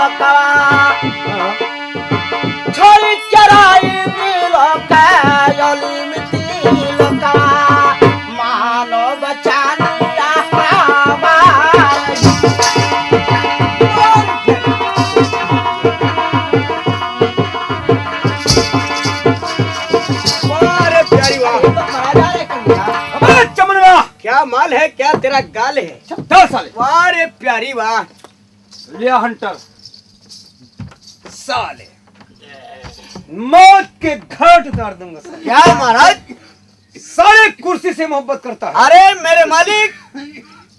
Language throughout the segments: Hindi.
लोकवा छोड़ी चराई लोका योली मिट्टी लोकवा मानो बचानी क्या माल है, क्या तेरा गाल है? 10 साल वाह रे प्यारी वाह। लिया हंटर साले मौत के घाट उतार दूंगा साले। क्या महाराज? साले कुर्सी से मोहब्बत करता है। अरे मेरे मालिक,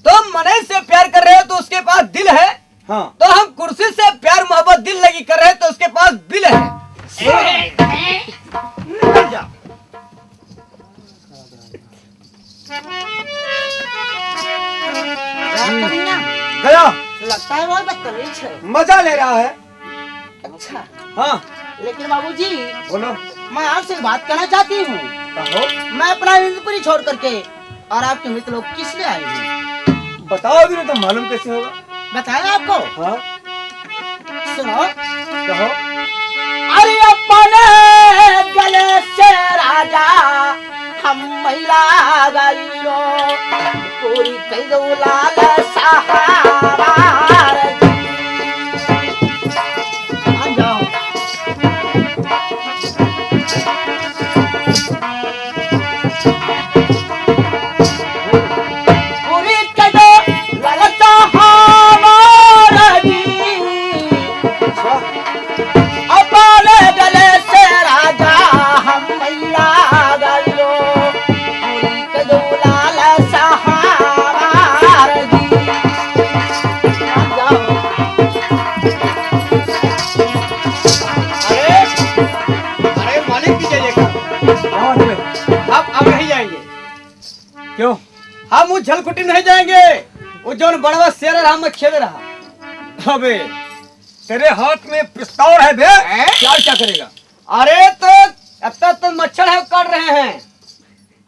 तुम मने से प्यार कर रहे हो तो उसके पास दिल है। हाँ तो हम कुर्सी से प्यार मोहब्बत दिल लगी कर रहे हैं तो उसके पास बिल है। गया लगता है बहुत बदतमीज है। मजा ले रहा है। अच्छा, हाँ लेकिन बाबूजी बोलो। मैं आपसे बात करना चाहती हूँ। कहो। मैं अपना इंद्रपुरी छोड़ करके और आपके मित्र लोग किस लिए आए हैं? बताओगे तो मालूम कैसे होगा? बताया आपको? हाँ सुनो। कहो। अरे अपने गले से राजा हम महिला गाइलो पूरी कई दो लाल सहारा जाओ। पूरी कई दो लाल सहारा जी अपने गले से राजा हम मैया गाइलो पूरी कदो लाल सहारा जी जाओ। अरे मालिक की जाइएगा। अब नहीं जाएंगे। क्यों? हम उस झलकुटी नहीं जाएंगे। वो जो बड़वा शेर रहा मैं खेल रहा। अबे तेरे हाथ में पिस्तौल है बे। क्या करेगा? अरे तो अब तक तो मच्छर है काट रहे हैं,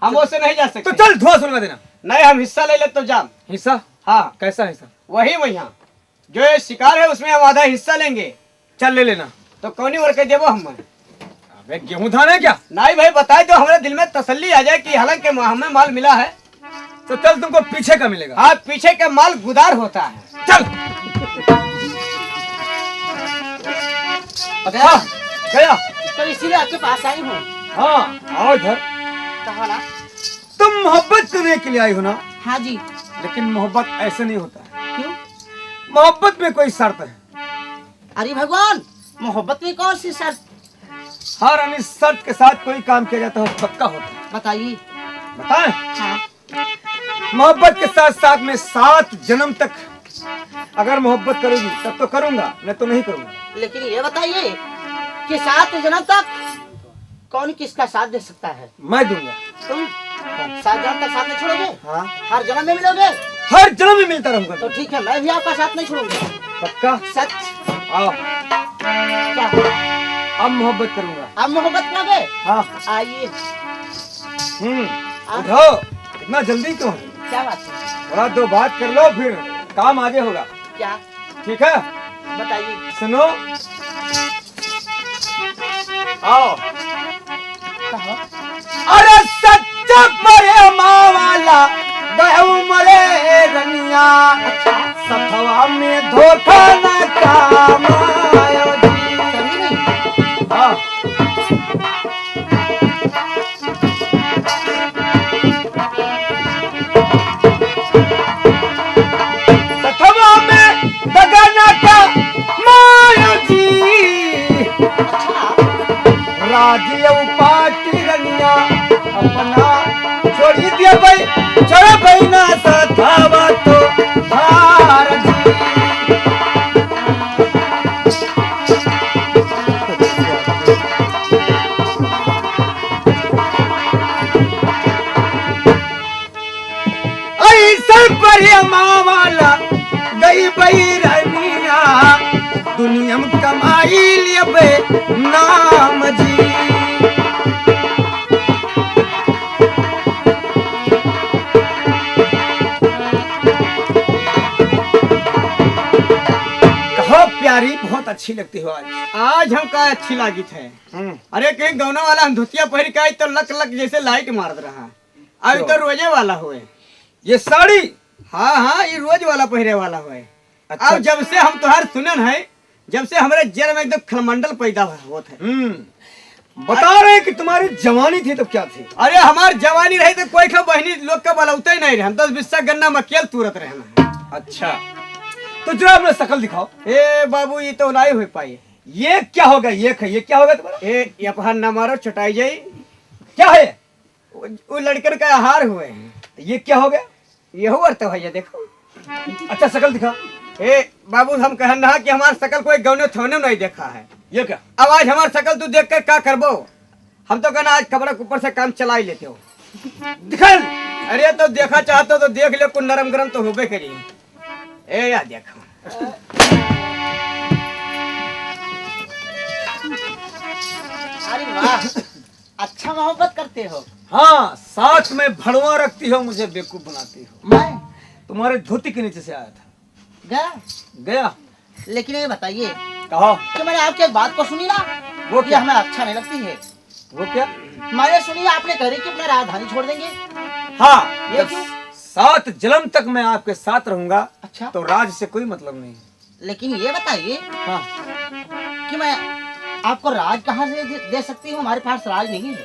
हम उससे नहीं जा सकते। तो चल धुआं सुलगा देना। नहीं, हम हिस्सा ले ले तो जाम। हिस्सा? हाँ कैसा हिस्सा? वही वहाँ जो ये शिकार है उसमें हम आधा हिस्सा लेंगे। चल ले लेना। तो कौन और कह देवो हम? अबे गेहूं धान है क्या? नहीं भाई, बताए तो हमारे दिल में तसल्ली आ जाए कि हालांकि हमें माल मिला है। तो चल तुमको पीछे का मिलेगा। हाँ, पीछे का माल गुदार होता है। चल अच्छा गया। तो इसीलिए आपके पास आई हूँ। हाँ आओ इधर। कहा ना? तुम मोहब्बत करने के लिए आई हो ना? हाँ जी। लेकिन मोहब्बत ऐसे नहीं होता है। क्यों? मोहब्बत में कोई शर्त है। अरे भगवान, मोहब्बत में कौन सी शर्त? हर अनिश्चित के साथ कोई काम किया जाता है पक्का होता है। बताइए। बताएं? हाँ। मोहब्बत के साथ साथ में 7 जन्म तक अगर मोहब्बत करोगी तब तो करूंगा, नहीं तो नहीं करूंगा। लेकिन ये बताइए कि 7 जन्म तक कौन किसका साथ दे सकता है? मैं दूंगा। तुम 7 जन्म तक साथ नहीं छोड़ोगे? हाँ हर जन्म में मिलोगे? हर जन्म में मिलता रहूंगा। तो ठीक है, मैं भी आपका साथ नहीं छोड़ूंगा। पक्का? सच? आओ क्या? अब मोहब्बत करूंगा। आप मोहब्बत करोगे? हाँ आइए। उठाओ, इतना जल्दी क्यों है? क्या बात है? थोड़ा 2 बात कर लो फिर काम आगे होगा। क्या? ठीक है बताइए। सुनो। आओ। कहो। अरे सच्चा प्रेम वाला गहू मरे रनिया सथवा में धोखा न काम आयो जी। कभी नहीं। हाँ सथवा में दगाना का मायो जी। राजियो पाटी रनिया अपना छोड़ी दिया भाई चढ़ भाई ना सथवा तो हार जी। वाला गई बैरनिया दुनिया में कमाई लिये नाम जी। कहो प्यारी बहुत अच्छी लगती हो आज। आज हमका अच्छी लागी थे। अरे कहीं गौना वाला हम धोतिया पहन के आई तो लक लक जैसे लाइट मार रहा। अभी तो रोजे वाला हुए ये साड़ी। हाँ हाँ ये रोज वाला पहरे वाला हुए। अच्छा। अब जब से हम तुहार सुनन है, जब से हमारे जर में एकदम खलमंडल पैदा होता है। बता रहे हैं कि तुम्हारी जवानी थी तो क्या थी? अरे हमार जवानी रही तो कोई का बहनी लोग का बलौते ही नहीं रहे। हम 10-20 गन्ना मकेल तुरत रहना है। अच्छा तो जरा अपना शकल दिखाओ। ए बाबू ये तो नहीं हो पाई। ये क्या होगा? ये क्या होगा तुम्हारा? ए अपहार न मारो चटाई जाई। क्या है? वो लड़कन का आहार हुए। ये क्या हो गया? ये हो तो भैया देखो। अच्छा शकल दिखा। ए बाबू हम कहना कि हमार शकल कोई गौने थोने नहीं देखा है। ये क्या? अब आज हमार शकल तू देख कर क्या करबो? हम तो कहना आज कपड़ा के ऊपर से काम चला ही लेते हो। दिखा। अरे तो देखा चाहते हो तो देख ले, कुछ नरम गरम तो होबे करी। ए या देखो। अरे वाह, अच्छा मोहब्बत करते हो। हाँ साथ में भड़वा रखती हो, मुझे बेवकूफ बनाती हो। मैं तुम्हारे धोती के नीचे से आया था। गया। लेकिन ये बताइए कहो। कि मैंने आपकी एक बात को सुनी ना, वो कि क्या? हमें अच्छा नहीं लगती है। वो क्या? मैंने सुनी आपने कह रही कि अपना राजधानी छोड़ देंगे। हाँ ये क्यों? 7 जन्म तक मैं आपके साथ रहूंगा। अच्छा। तो राज से कोई मतलब नहीं। लेकिन ये बताइए हाँ। कि मैं आपको राज कहाँ से दे सकती हूँ? हमारे पास राज नहीं है।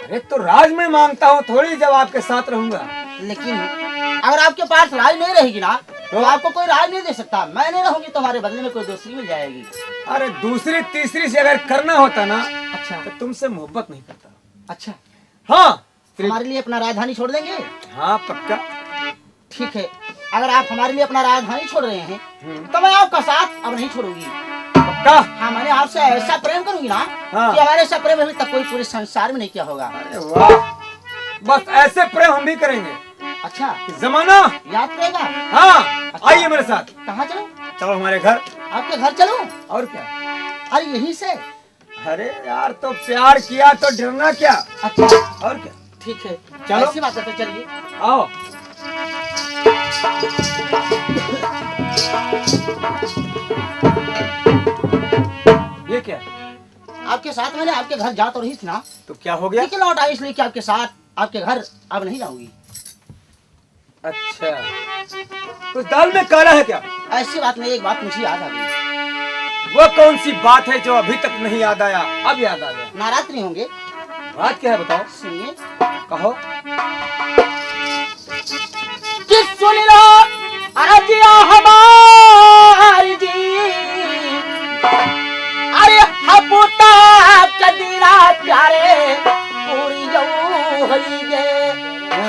अरे तो राज में मांगता हूँ थोड़ी, जब आपके साथ रहूंगा। लेकिन अगर आपके पास राज नहीं रहेगी ना तो आपको कोई राज नहीं दे सकता। मैं नहीं रहूंगी तो हमारे बदले में कोई दूसरी मिल जाएगी। अरे दूसरी तीसरी से अगर करना होता ना अच्छा। तो तुमसे मोहब्बत नहीं करता। अच्छा, हाँ हमारे लिए अपना राजधानी छोड़ देंगे? हाँ पक्का। ठीक है, अगर आप हमारे लिए अपना राजधानी छोड़ रहे हैं तो मैं आपका साथ अब नहीं छोड़ूंगी। पक्का। हाँ, मैंने आपसे ऐसा प्रेम करूंगी ना हाँ। कि हमारे ऐसा प्रेम अभी तक कोई पूरे संसार में नहीं किया होगा। अरे वाह, बस ऐसे प्रेम हम भी करेंगे। अच्छा, कि जमाना याद रहेगा। हाँ। अच्छा। आइए मेरे साथ। कहाँ चलो? चलो हमारे घर। आपके घर चलो? और क्या? अरे यहीं से? अरे यार तो प्यार किया तो डरना क्या? अच्छा, और क्या? ठीक है, चलो। ऐसी बात है तो चलिए। आओ। ये क्या? आपके साथ मैंने आपके घर जा तो रही थी ना, तो क्या हो गया? लेकिन लौट आई इसलिए कि आपके साथ आपके घर अब नहीं जाऊंगी। अच्छा तो दाल में काला है क्या? ऐसी बात नहीं, एक बात मुझे याद आ गई। वो कौन सी बात है जो अभी तक नहीं याद आया, अब याद आ गया? नाराज नहीं होंगे? बात क्या है बताओ। सुनिए। कहो। कि सुन लो अरजिया हमारी जी, अरे हबूता कदीरा प्यारे पूरी जो हली गे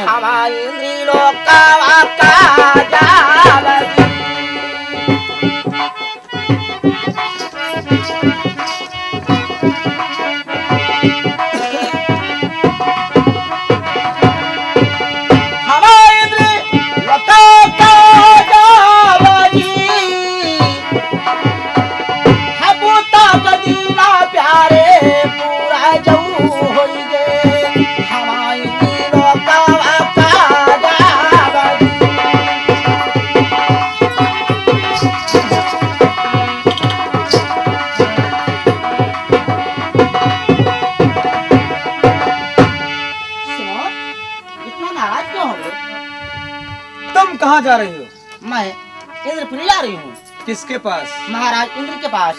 हमारी इंद्री लोका वाका जावगी। तुम कहाँ जा रही हो? मैं इंद्रपुरी जा रही हूँ। किसके पास? महाराज इंद्र के पास।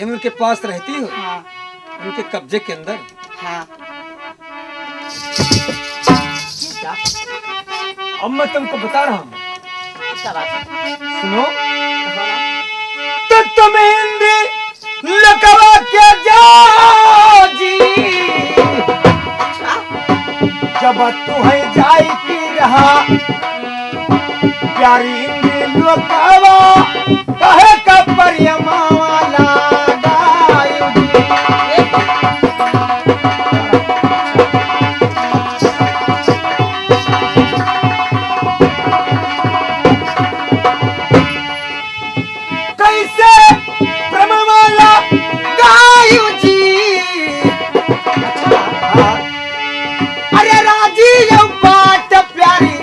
इंद्र के पास रहती हो? हाँ। उनके कब्जे के अंदर? हाँ। क्या? अब मैं तुमको बता रहा हूँ। क्या बात है? सुनो। तो तुम इंद्र लकवा के जाओ जी, जब तू है जाई की रहा प्यारी इंद्र लकवा कहे का परियमा वाला गायो जी। कैसे प्रेम वाला गायो जी। अरे राजी यौ बात प्यारी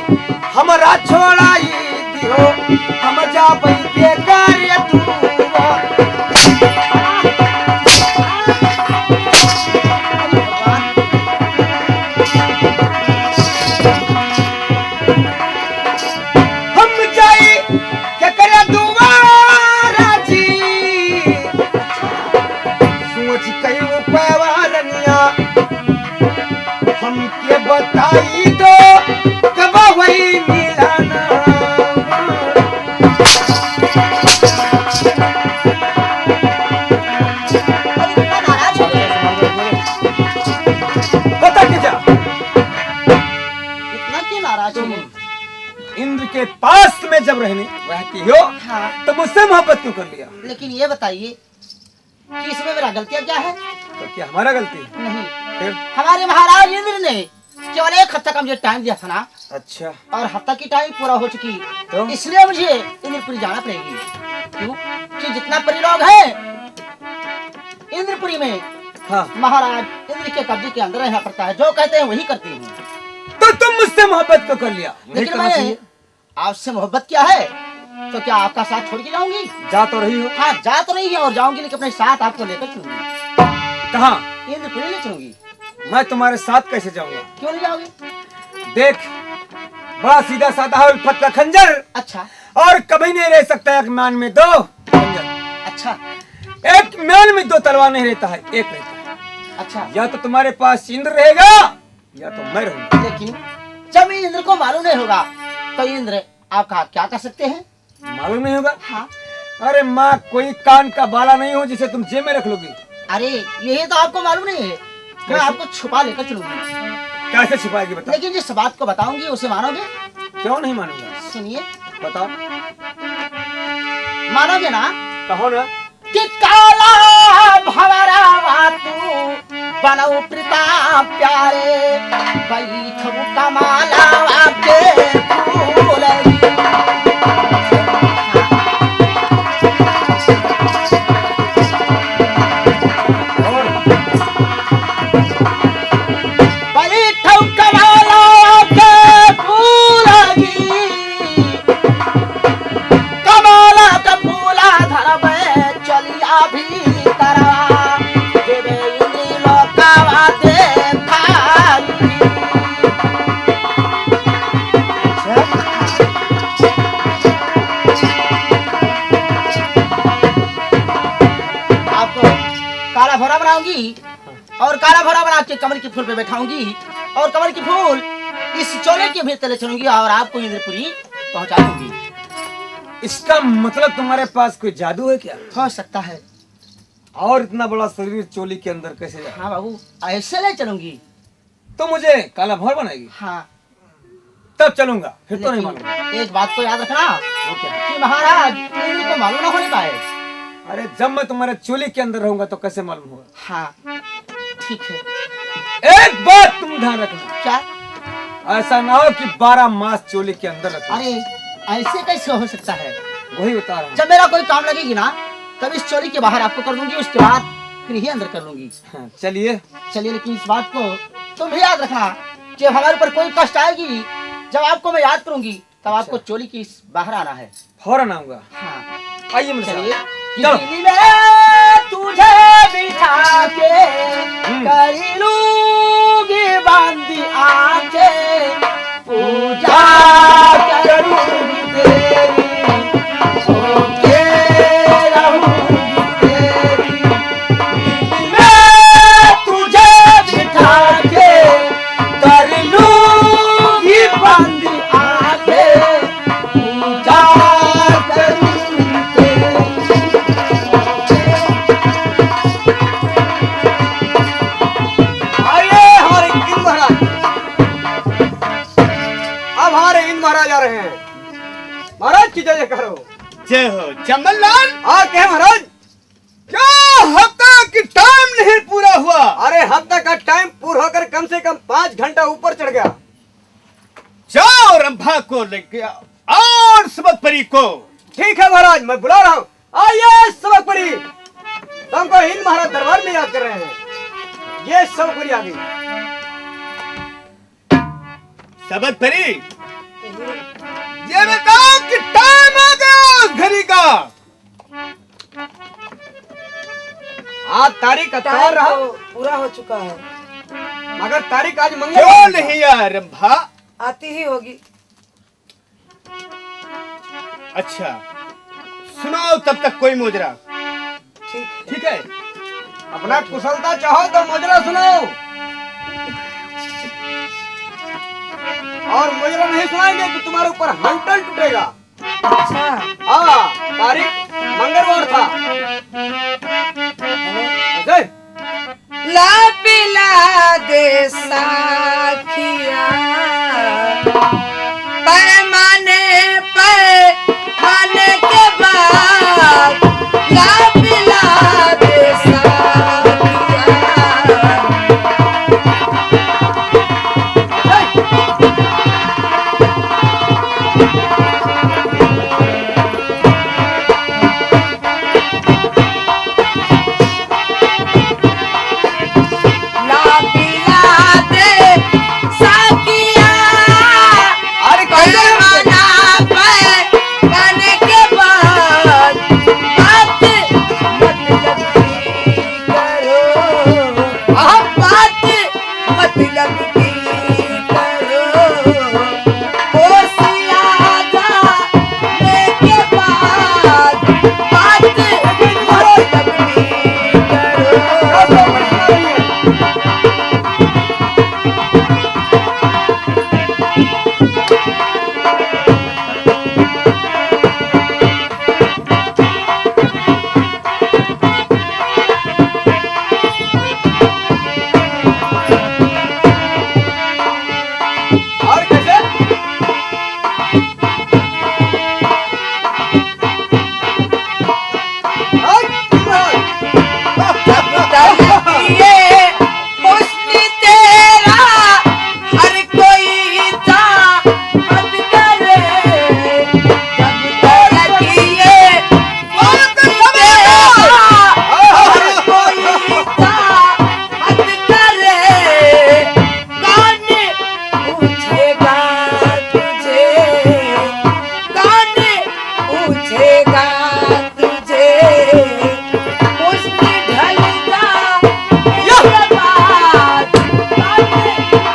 हमरा छोड़ाई दियो, हम जा के कार्य तू कोई मिला ना। और इतना नाराज हो गए, बता के जा, इतना क्यों नाराज हो गए? इंद्र के पास में जब रहती हो हाँ, तो मुझसे मोहब्बत क्यों कर लिया? लेकिन ये बताइए कि इसमें मेरा गलतियाँ क्या है? तो क्या हमारा गलती है? नहीं, फिर? हमारे महाराज इंद्र ने केवल 1 हफ्ता का मुझे टाइम दिया था ना, अच्छा, और हफ्ता की टाइम पूरा हो चुकी, तो? इसलिए मुझे इंद्रपुरी जाना पड़ेगी। क्यों? कि जितना परी लोग हैं इंद्रपुरी में, हाँ, महाराज इंद्र के कब्जे के अंदर रहना पड़ता है, जो कहते हैं वही करती हूँ। तो तुम मुझसे मोहब्बत क्यों कर लिया? नहीं लेकिन करना मैं चाहिए। आपसे मोहब्बत क्या है, तो क्या आपका साथ छोड़ के जाऊंगी? जा तो रही हो। हाँ, जा तो नहीं है और जाऊंगी, लेकिन अपने साथ आपको लेकर चलूंगी। कहाँ? इंद्रपुरी ले चलूंगी। मैं तुम्हारे साथ कैसे जाऊंगा? क्यों नहीं जाओगे? देख, बड़ा सीधा साधा है, उल्फत का खंजर, अच्छा और कभी नहीं रह सकता एक म्यान में 2 खंजर। अच्छा एक म्यान में 2 तलवार नहीं रहता है, एक रहता है। अच्छा। या तो तुम्हारे पास इंद्र रहेगा या तो मैं रहूंगा। लेकिन जब इंद्र को मालूम नहीं होगा तो इंद्र आपका क्या कर सकते हैं? मालूम नहीं होगा? हाँ। अरे माँ, कोई कान का बाला नहीं हो जिसे तुम जेब में रख लोगी। अरे यही तो आपको मालूम नहीं है, मैं कैसे? आपको छुपा लेकर चलूंगी। कैसे छिपाएगी बता? लेकिन जिस बात को बताऊंगी उसे मानोगे? क्यों नहीं मानूंगा? सुनिए, बताओ। मानोगे ना? कहो ना। कि काला भवरा तू बनऊ प्रीता प्यारे, बैठू कमाला आपके फूलई। बैठू कमाला आपके फूलई, कमाला का फूला धरबे चलिया भीतरा, देवे इंद्री लोकावा देखाई। आपको काला भोरा बनाऊंगी और काला भोरा बना के कमल के फूल पे बैठाऊंगी, और कमल की फूल इस चोले के भीतर ले चलूंगी और आपको इंद्रपुरी पहुंचा दूंगी। इसका मतलब तुम्हारे पास कोई जादू है क्या? हो सकता है। और इतना बड़ा शरीर चोली के अंदर कैसे जाए? हाँ बाबू, ऐसे ले चलूंगी। तो मुझे काला भौर बनाएगी? हाँ, तब चलूंगा, फिर तो नहीं लेकिन मालूंगा। एक बात को याद रखना वो क्या? कि महाराज इंद्र को मालूम ना होने पाए। अरे जब मैं तुम्हारे चोली के अंदर रहूंगा तो कैसे मालूम होगा? हाँ ठीक है। एक बात तुम ध्यान रखना, क्या? ऐसा ना हो कि 12 मास चोली के अंदर रखो। अरे ऐसे कैसे हो सकता है? वही बता रहा हूँ। जब मेरा कोई काम लगेगी ना तब इस चोरी के बाहर आपको कर दूंगी, उसके बाद फिर ही अंदर कर लूंगी। हाँ, चलिए। चलिए, लेकिन इस बात को तुम भी याद रखना कि हमारे ऊपर कोई कष्ट आएगी, जब आपको मैं याद करूंगी तब आपको चोली की बाहर आना है। फौरन आऊंगा। हाँ आइए मेरे चलिए। साथ। कि चलो। दिल में तुझे बिठा के कर लूंगी बांधी आंखें, पूजा करूंगी तेरी, होके रहूंगी तेरी। दिल में तुझे बिठा के कर लूंगी बांधी आंखें, पूजा करूंगी तेरी। आइए हमारे इंद्र महाराज, अब हमारे इंद्र महाराज आ रहे हैं। महाराज की जय करो। जय हो चंबललाल। आ के महाराज, क्या हफ्ता की टाइम नहीं पूरा हुआ? अरे हफ्ता का टाइम पूरा होकर कम से कम 5 घंटा ऊपर चढ़ गया। जाओ रंभा को लेके आओ और सबक परी को। ठीक है महाराज, मैं बुला रहा हूँ। आइए सबक परी, तुमको हिंद महाराज दरबार में याद कर रहे हैं। ये सबक परी आ गई। सबक परी, ये बताओ कि टाइम आ गया उस घड़ी का। आज तारीख 18 रहा, पूरा हो चुका है। मगर तारीख आज क्यों मंगलवार नहीं आ रंभा? आती ही होगी। अच्छा सुनाओ तब तक कोई मुजरा। ठीक है, अपना कुशलता चाहो तो मुजरा सुनाओ। और मुजरा नहीं सुनाएंगे तो तुम्हारे ऊपर हंटल टूटेगा। अच्छा हाँ, तारीख मंगलवार था। जय। ला पिला दे साखिया पैमाने पे खाने के बाद ला पिला दे साखिया। ला पिला दे साखिया अरे कैसे पैमाना पे खाने के बाद बात मतलब की करो। बात मतलब की करो। होशिया जाने के बाद बात मतलब की करो। और कैसे? हाँ, ये हुस्न तेरा हर कोई चाहत करे। जब तक ये हुस्न तेरा हर कोई चाहत करे। कौन पूछेगा तुझे? कौन पूछेगा तुझे? हुस्न ढल जाने के बाद कौन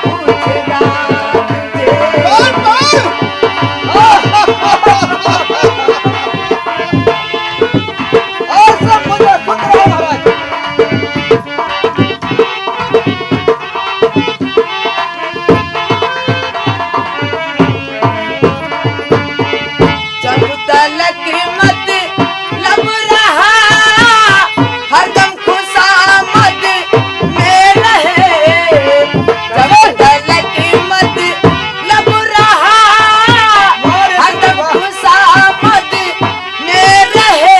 पूछेगा तुझे? और सब मुझे खुद रहो महाराज। जब तलक मत लब रहा हरदम खुशामद में रहे। जब तलक मत लब रहा हरदम खुशामद में रहे।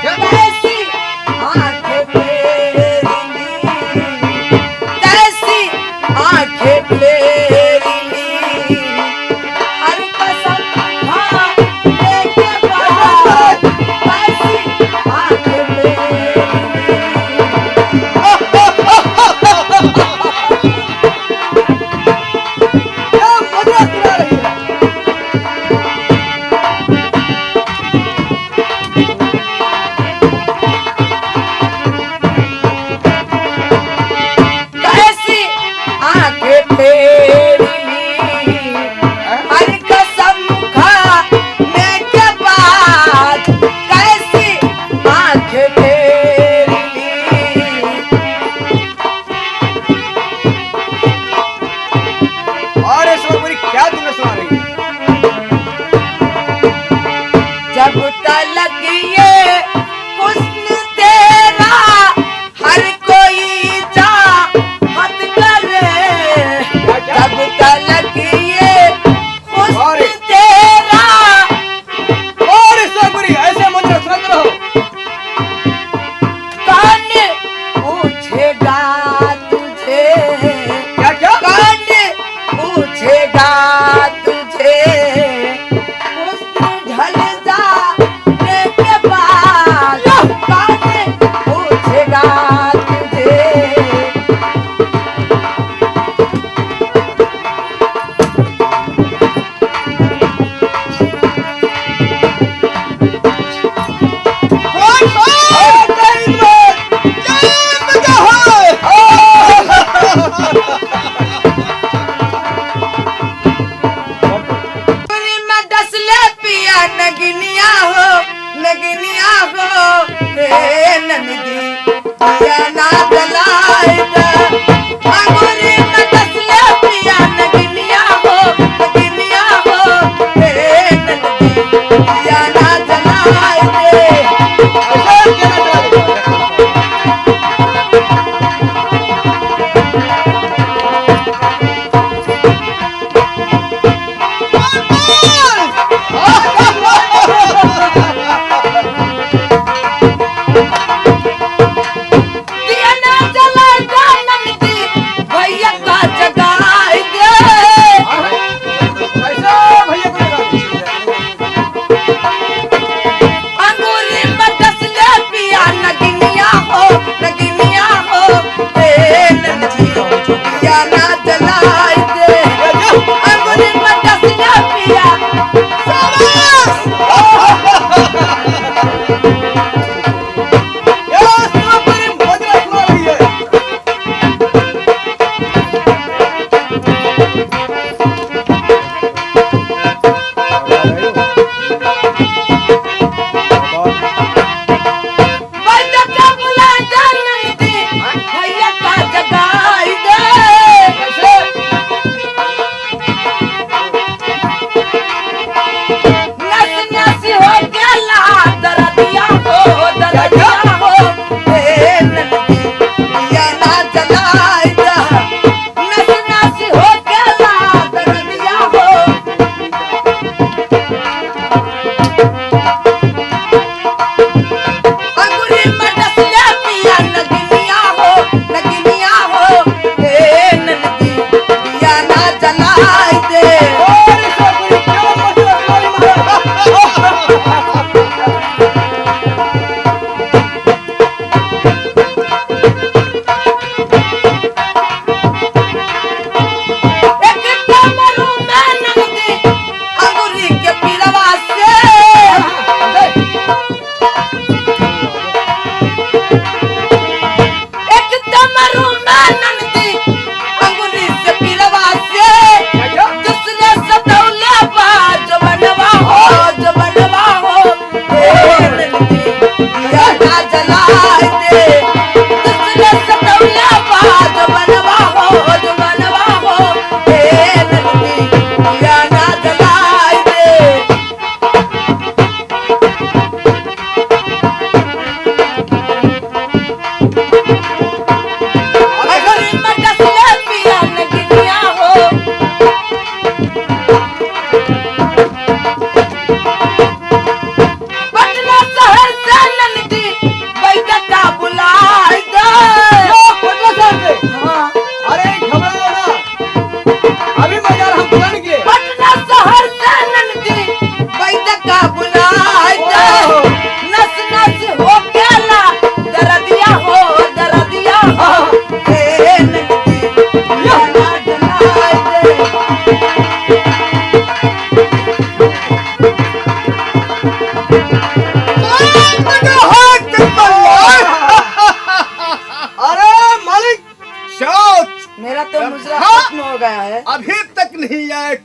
कैसी आंखें फेरली, कैसी आंखें फेरली। हर कसम खाने के बाद कैसी आंखें फेरली। क्या मुझे सुना रही है? कैसी आंखें फेरली। हर कसम खाने के बाद कैसी आंखें फेरली। और इस वक्त पूरी क्या तुम्हें सुना रही है? जब तलक ये हुस्न तेरा हर कोई चाहत करे। जब तलक ये हुस्न तेरा और इस वक्त पूरी ऐसे मुझे सुनते रहो। कौन पूछेगा तुझे? क्या क्या? कौन पूछेगा तुझे? हुस्न ढल जाने के बाद कौन पूछेगा तुझे? में डस ले पिया नगनिया हो, नगनिया हो रे नंदी पिया ना जलाए अंगूरी में डस ले पिया नगनिया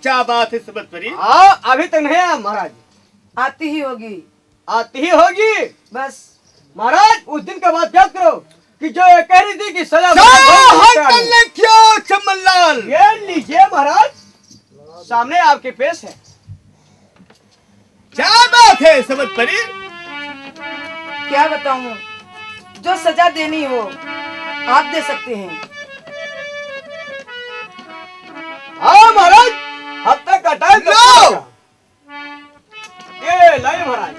क्या बात है सबत परी? हाँ अभी तक नहीं आया महाराज। आती ही होगी। आती ही होगी। बस महाराज उस दिन का बात याद करो कि जो ये कह रही थी कि सजा क्यों चमनलाल? ये लीजिए महाराज, सामने आपके पेश है। क्या बात है सबत परी? क्या बताऊं, जो सजा देनी हो आप दे सकते हैं। हाँ महाराज, हफ्ता का टाइम तो लो! पड़ेगा। ये लाइए महाराज।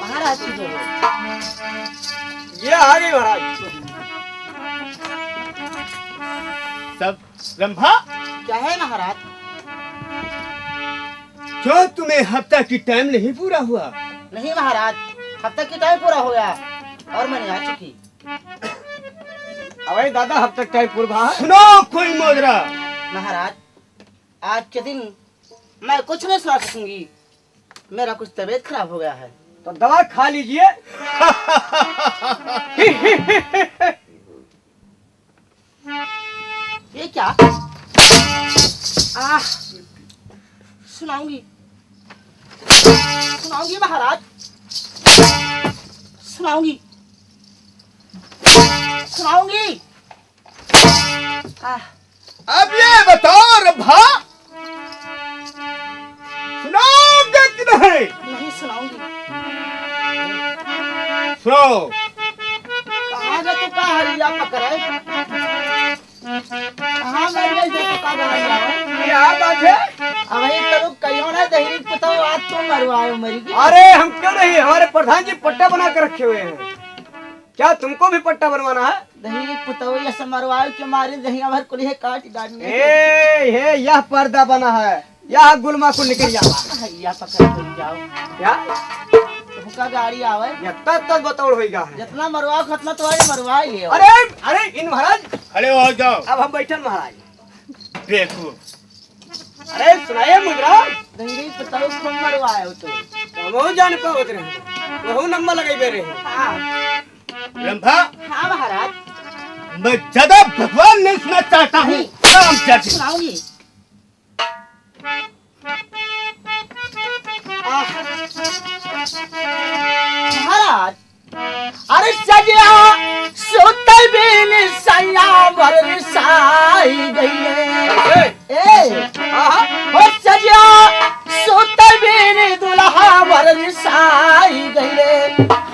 महाराज की जय हो। ये आ गई महाराज। सब रंभा, क्या है महाराज? क्यों तुम्हें हफ्ता की टाइम नहीं पूरा हुआ? नहीं महाराज, हफ्ता की टाइम पूरा हो गया और मैंने आ चुकी। अबे दादा हफ्ता का टाइम पूरा है। सुनो कोई मोदरा। महाराज आज के दिन मैं कुछ नहीं सुना सकूंगी, मेरा कुछ तबीयत खराब हो गया है। तो दवा खा लीजिए। ये क्या? आह, सुनाऊंगी सुनाऊंगी महाराज, सुनाऊंगी सुनाऊंगी। आह, अब ये बताओ रंभा, सुनाओगे कि नहीं? नहीं सुनाऊंगी। सुनो। कहाँ जा तू का हरिया पकड़े? कहाँ गई गई तू का हरिया? क्या बात है? अब ये तब कहियो ना दहरी पुतो आज तो मरवायो मरी की। अरे हम क्यों नहीं, हमारे प्रधान जी पट्टा बना कर रखे हुए हैं। क्या तुमको भी पट्टा बनवाना है? दहरी पुतो ये सब मरवायो के मारे दहिया भर को लिए काट डालने। ए यह पर्दा बना है, यह गुलमा को निकल जावा। हरिया पकड़ के जाओ। क्या तुमका गाड़ी आवे यह तब बतौड़ होगा है। जितना मरवाओ खतना तुम्हारी मरवा ही ले। अरे अरे इन महाराज, खड़े हो जाओ। अब हम बैठन महाराज। देखो अरे सुनाइए मुद्रा। दहरी पुतो खूब मरवायो तो। हम जान पाओ रहे, वहु नंबर लगाई रहे। हाँ रंभा, हाँ महाराज, मैं ज्यादा भगवान नहीं सुनना चाहता हूँ। नहीं। राम चाची। सुनाऊंगी। महाराज अरे सजिया सुतल बिन सैया बरसाई गईले। ए हो सजिया सुतल बिन दुल्हा बरसाई गईले,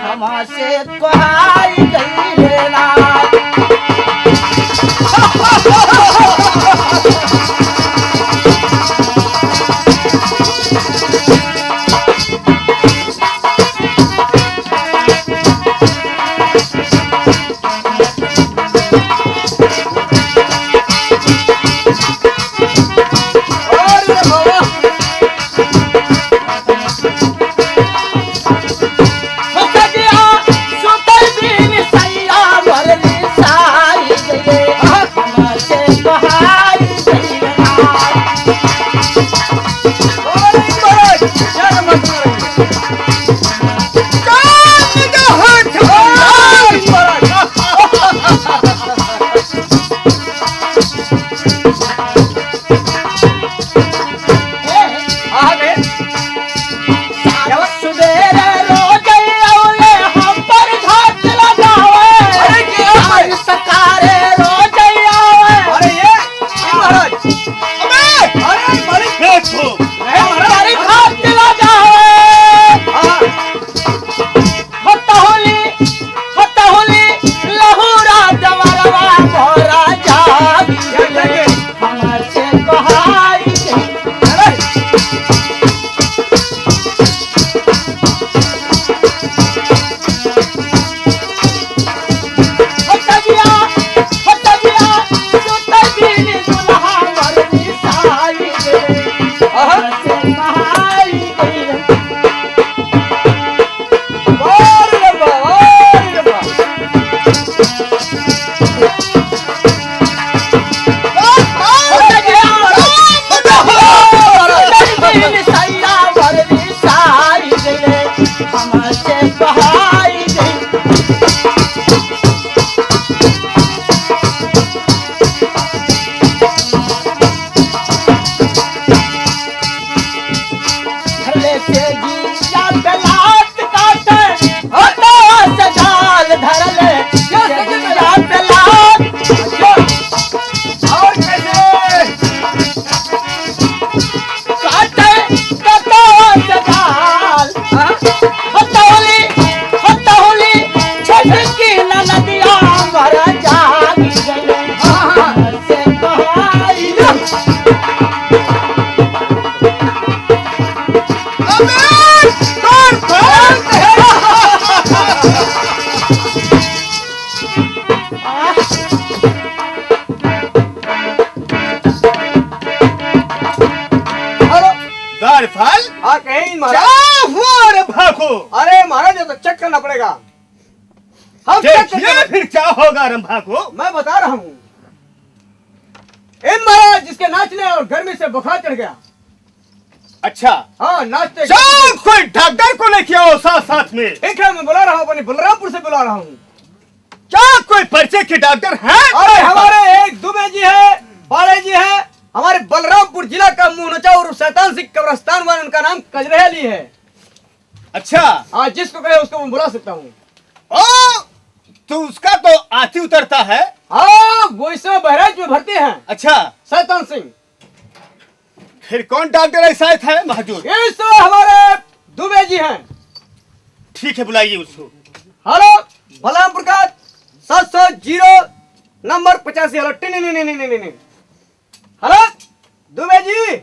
हमा से कोहाई गईले ना। कार्यफल हाँ कहीं महाराज। क्या हुआ रंभा को? अरे महाराज ये तो चेक करना पड़ेगा। हम चेक देखिए करके फिर क्या होगा रंभा को। मैं बता रहा हूँ। इन महाराज जिसके नाचने और गर्मी से बुखार चढ़ गया। अच्छा हाँ नाचते चल कोई डॉक्टर को लेके आओ साथ साथ में। ठीक है मैं बुला रहा हूँ, अपने बलरामपुर से बुला रहा हूँ। क्या कोई परिचय के डॉक्टर हैं? अरे हमारे एक दुबे जी है, बाड़े जी है, हमारे बलरामपुर जिला का मुंह नचा और शैतान सिंह कब्रिस्तान वाले, उनका नाम कजरहेली है। अच्छा हाँ जिसको कहे उसको मैं बुला सकता हूँ। ओ तो उसका तो आती उतरता है। हाँ वो इस समय बहराइच में भर्ती हैं, अच्छा शैतान सिंह। फिर कौन डॉक्टर ऐसा है मौजूद? इस समय हमारे दुबे जी हैं। ठीक है बुलाइए उसको। हेलो बलरामपुर का 700 नंबर 85। हेलो टिन टिन टिन टिन टिन। हेलो दुबे जी।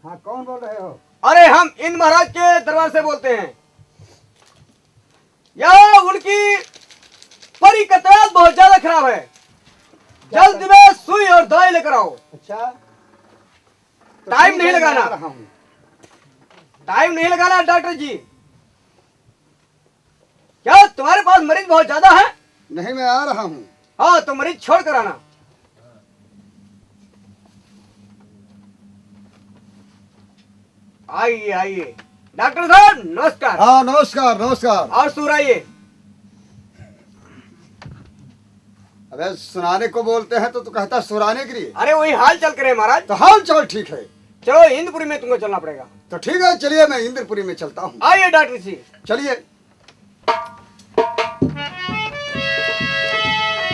हाँ कौन बोल रहे हो? अरे हम इन महाराज के दरबार से बोलते हैं। यार उनकी परी का तबीयत बहुत ज्यादा खराब है, जल्द में सुई और दवाई लेकर आओ। अच्छा टाइम नहीं लगाना। आ रहा हूँ। टाइम नहीं लगाना डॉक्टर जी। क्या तुम्हारे पास मरीज बहुत ज्यादा है? नहीं मैं आ रहा हूँ। हाँ तो मरीज छोड़ कर आना। आइए आइए डॉक्टर साहब नमस्कार। हाँ नमस्कार नमस्कार। और सुराइए। अबे सुनाने को बोलते हैं तो तू कहता सुराने के लिए। अरे वही हाल चल करे महाराज। तो हाल चाल ठीक है। चलो इंद्रपुरी में तुमको चलना पड़ेगा। तो ठीक है चलिए मैं इंद्रपुरी में चलता हूँ। आइए डॉक्टर जी। चलिए।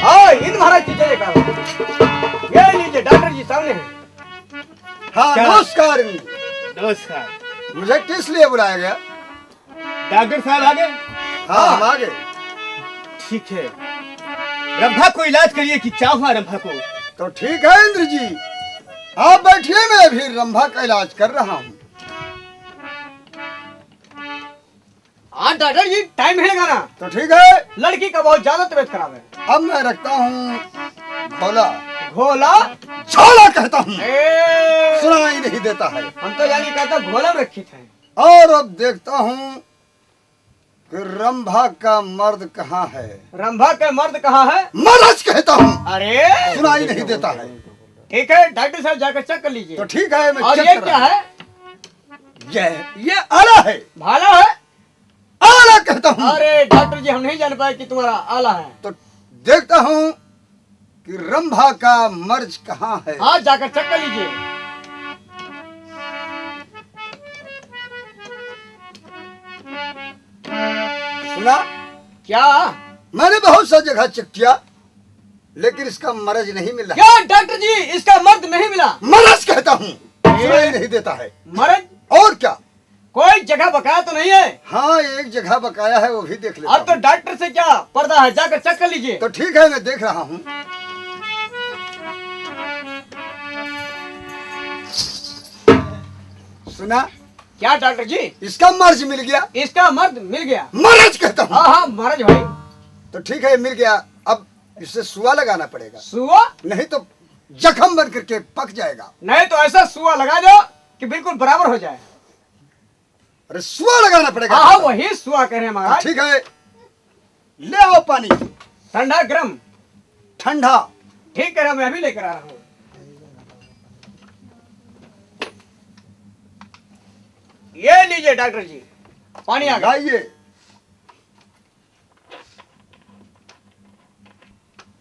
हाँ इंद्र महाराज की जय करो। ये लीजिए डॉक्टर जी सामने हैं। हाँ क्या? नमस्कार। नमस्कार। मुझे किस लिए बुलाया गया? डॉक्टर साहब आ गए? हाँ हम आ गए। ठीक है रंभा को इलाज करिए कि क्या हुआ रंभा को? तो ठीक है इंद्र जी आप बैठिए, मैं अभी रंभा का इलाज कर रहा हूँ। हाँ डॉक्टर जी टाइम नहीं लगाना। तो ठीक है लड़की का बहुत ज्यादा तबीयत खराब है। अब मैं रखता हूँ भोला। घोला? झोला कहता हूँ, ए, सुनाई नहीं देता है। हम तो यानी कहता घोला में रखी थे। और अब देखता हूँ कि रंभा का मर्द कहाँ है। रंभा का मर्द कहाँ है? मरज कहता हूँ, अरे सुनाई नहीं देता है। ठीक है डॉक्टर साहब जाकर चेक कर लीजिए। तो ठीक है मैं और चेक ये कर क्या रहा है? हूँ। ये आला है। भाला है? आला कहता हूँ। अरे डॉक्टर जी हम नहीं जान पाए कि तुम्हारा आला है। तो देखता हूँ कि रंभा का मर्ज कहाँ है। हाँ जाकर चेक कर लीजिए। सुना, क्या? मैंने बहुत सा जगह चेक किया लेकिन इसका मर्ज नहीं मिल रहा। क्या डॉक्टर जी इसका मर्द नहीं मिला? मरज कहता हूँ, सुनाई नहीं देता है। मर्द? और क्या? कोई जगह बकाया तो नहीं है? हाँ एक जगह बकाया है, वो भी देख लेता अब तो हूँ। डॉक्टर से क्या पर्दा है, जाकर चेक कर लीजिए। तो ठीक है मैं देख रहा हूँ। सुना, क्या डॉक्टर जी? इसका मर्ज मिल गया। इसका मर्द मिल गया। मरज कहता हूँ। हाँ हाँ महाराज भाई। तो ठीक है मिल गया। अब इससे सुआ लगाना पड़ेगा, सुआ? नहीं तो जख्म बन करके पक जाएगा। नहीं तो ऐसा सुआ लगा दो कि बिल्कुल बराबर हो जाए। अरे सुआ लगाना पड़ेगा। हाँ हाँ वही सुआ कह रहे हैं महाराज। ठीक है ले आओ पानी। ठंडा गर्म? ठंडा। ठीक है मैं अभी लेकर आ रहा हूँ। ये लीजिए डॉक्टर जी पानी आ गया। लगाइए।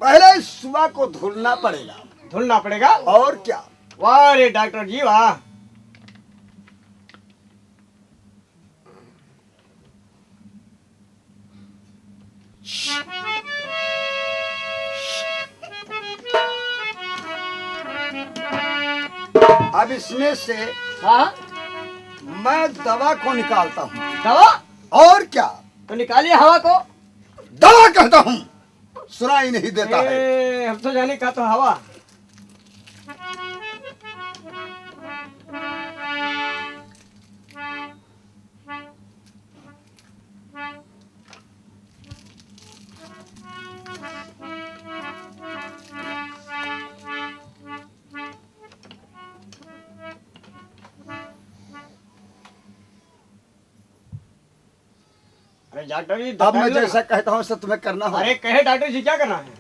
पहले सुआ को धुलना पड़ेगा। धुलना पड़ेगा? और क्या? वाह रे डॉक्टर जी वाह। अब इसमें से हाँ मैं दवा को निकालता हूँ। दवा? और क्या? तो निकालिए हवा को। दवा कहता हूँ, सुनाई नहीं देता है। हम तो जाने का तो हवा। अरे डॉक्टर जी अब मैं बताइए ना। जैसा कहता हूँ सब तुम्हें करना अरे है। कहे डॉक्टर जी क्या करना है?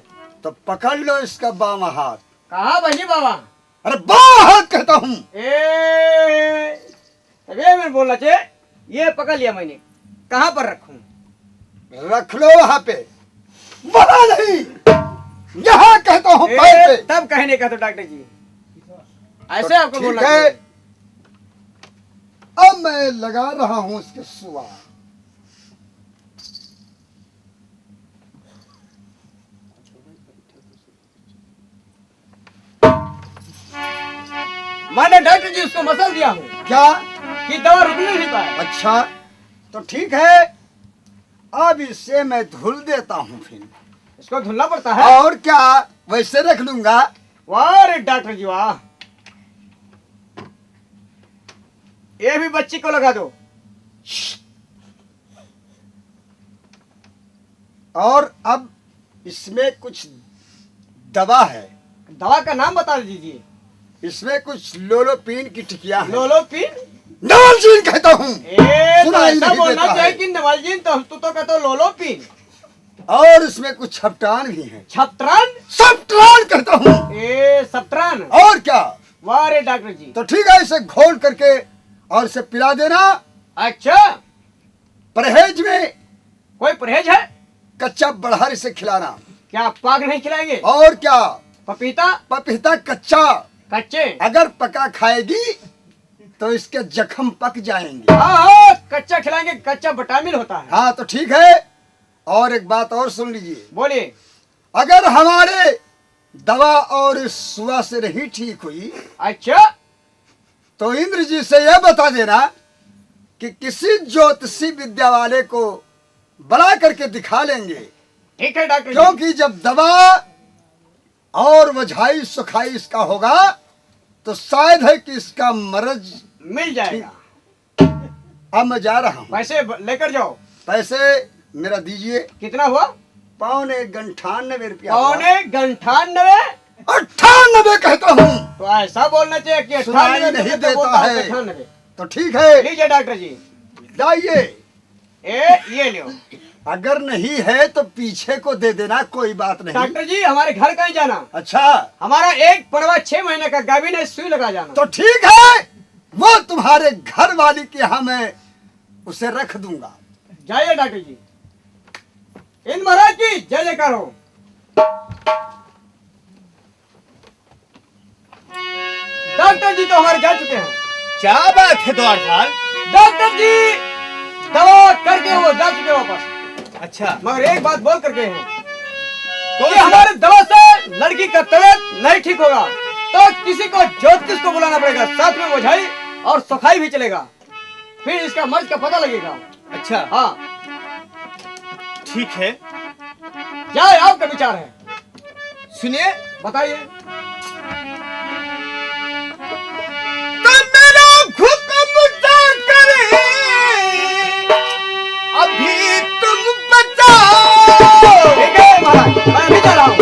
तो पकड़ लो इसका बाम हाथ। कहा बनी बाबा? अरे बाम हाथ कहता हूँ। ये मैं बोलना चाहिए। ये पकड़ लिया मैंने, कहाँ पर रखूं? रख लो वहां पे, बड़ा नहीं, यहाँ कहता हूँ पैर पे। तब कहने का तो डॉक्टर जी ऐसे आपको ठीक बोलना है, चाहिए। अब मैं लगा रहा हूँ इसके सुआ। मैंने डॉक्टर जी उसको मसल दिया हूँ क्या? कि दवा रुक नहीं पाए। अच्छा तो ठीक है, अब इसे मैं धुल देता हूँ फिर। इसको धुलना पड़ता है। और क्या, वैसे रख लूंगा। वाह रे डॉक्टर जी वाह। ये भी बच्ची को लगा दो। और अब इसमें कुछ दवा है, दवा का नाम बता दीजिए। इसमें कुछ लोलोपीन की टिकिया है। लोलोपीन? नवलजीन कहता हूँ। तो सुनाई ऐसा नहीं बोलना देता चाहिए है। कि नवालजीन तो तू तो कहते हो लोलोपीन। और इसमें कुछ छपटान भी है। छपत्रान? सप्टान कहता हूँ। सप्त्रान। और क्या? वाह रे डॉक्टर जी। तो ठीक है, इसे घोल करके और इसे पिला देना। अच्छा, परहेज में कोई परहेज है? कच्चा बढ़ार इसे खिलाना। क्या पाक नहीं खिलाएंगे? और क्या? पपीता? पपीता कच्चा, कच्चे? अगर पका खाएगी तो इसके जख्म पक जाएंगे। हाँ, कच्चा खिलाएंगे, कच्चा विटामिन होता है। हाँ तो ठीक है, और एक बात और सुन लीजिए। बोलिए। अगर हमारे दवा और इस सुआ से नहीं ठीक हुई अच्छा, तो इंद्र जी से यह बता देना कि किसी ज्योतिषी विद्या वाले को बुला करके दिखा लेंगे। ठीक है डॉक्टर जी। क्योंकि जब दवा और वझाई सुखाई इसका होगा तो शायद है कि इसका मर्ज मिल जाएगा। अब मैं जा रहा हूँ। पैसे लेकर जाओ। पैसे मेरा दीजिए। कितना हुआ? 98 रुपया। 98? 98 कहता हूँ। तो ऐसा बोलना चाहिए कि सुनाई 98 नहीं तो देता बोलता हूँ है। 98। तो ठीक है, लीजिए डॉक्टर जी। जाइए। ये लो। अगर नहीं है तो पीछे को दे देना, कोई बात नहीं। डॉक्टर जी हमारे घर कहीं जाना? अच्छा हमारा एक पड़वा 6 महीने का गाभिन है, सुई लगा जाना। तो ठीक है, वो तुम्हारे घर वाली के यहाँ मैं उसे रख दूंगा। जाइए डॉक्टर जी। इन महाराज की जय जयकार हो। डॉक्टर जी तो हमारे जा चुके हैं। क्या बात है द्वारपाल? डॉक्टर जी दवा करके वो जा चुके वापस। अच्छा, मगर एक बात बोल करके हैं कौन कि सी हमारे दवा से लड़की का तबीयत नहीं ठीक होगा तो किसी को ज्योतिष को बुलाना पड़ेगा, साथ में वझाई और सफाई भी चलेगा, फिर इसका मर्ज का पता लगेगा। अच्छा, हाँ, ठीक है, क्या आपका विचार है? सुनिए। बताइए। मेरा हुक्म करे, अभी तुम बचाओ। ठीक है महाराज, मैं अभी जा रहा हूँ।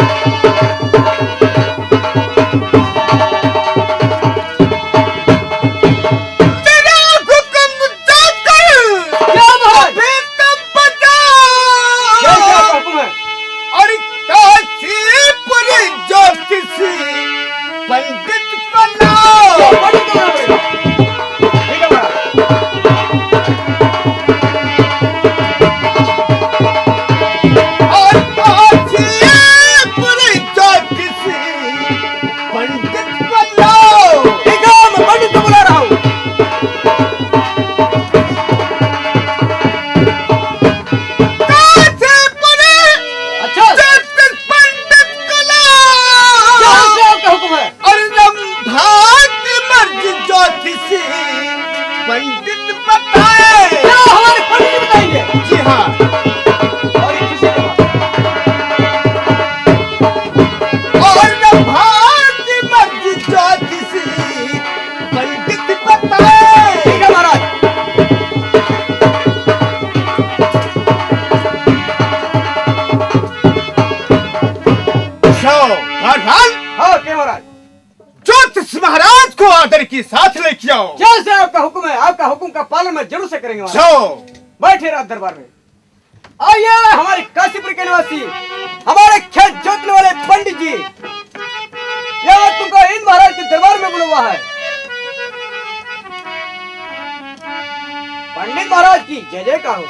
मेरा हुक्म कर, क्या महाराज? अभी तुम बचाओ। क्या आपका हुक्म है? और काशीपुर ज्योतिषी पंडित बनाओ। तो पंडित को बुलाना पड़ेगा। ठीक है महाराज। और काशीपुर ज्योतिषी पंडित बनाओ। ठीक है, मैं पंडित को बुला रहा हूँ। काशीपुर अच्छा, ज्योतिष पंडित को क्या लाओ। से आपका हुक्म है? और रंभात मर्ज ज्योतिषी पंडित बताए। क्या हमारे पंडित जी बताएंगे? जी हाँ, और ये किसी के पास? और रंभात मर्ज ज्योतिषी पंडित बताए। ठीक है महाराज। द्वारपाल, हाँ क्या महाराज? ज्योतिष महाराज को आदर के साथ लेके आओ। क्या से आपका हुक्म है? आपका हुक्म का पालन मैं जरूर से करेंगे महाराज। जाओ। बैठे रात दरबार में। आइए हमारे काशीपुर के निवासी, हमारे खेत जोतने वाले पंडित जी, यह तुमको इंद्र महाराज के दरबार में बुलवा है। पंडित महाराज की जय जयकार हो।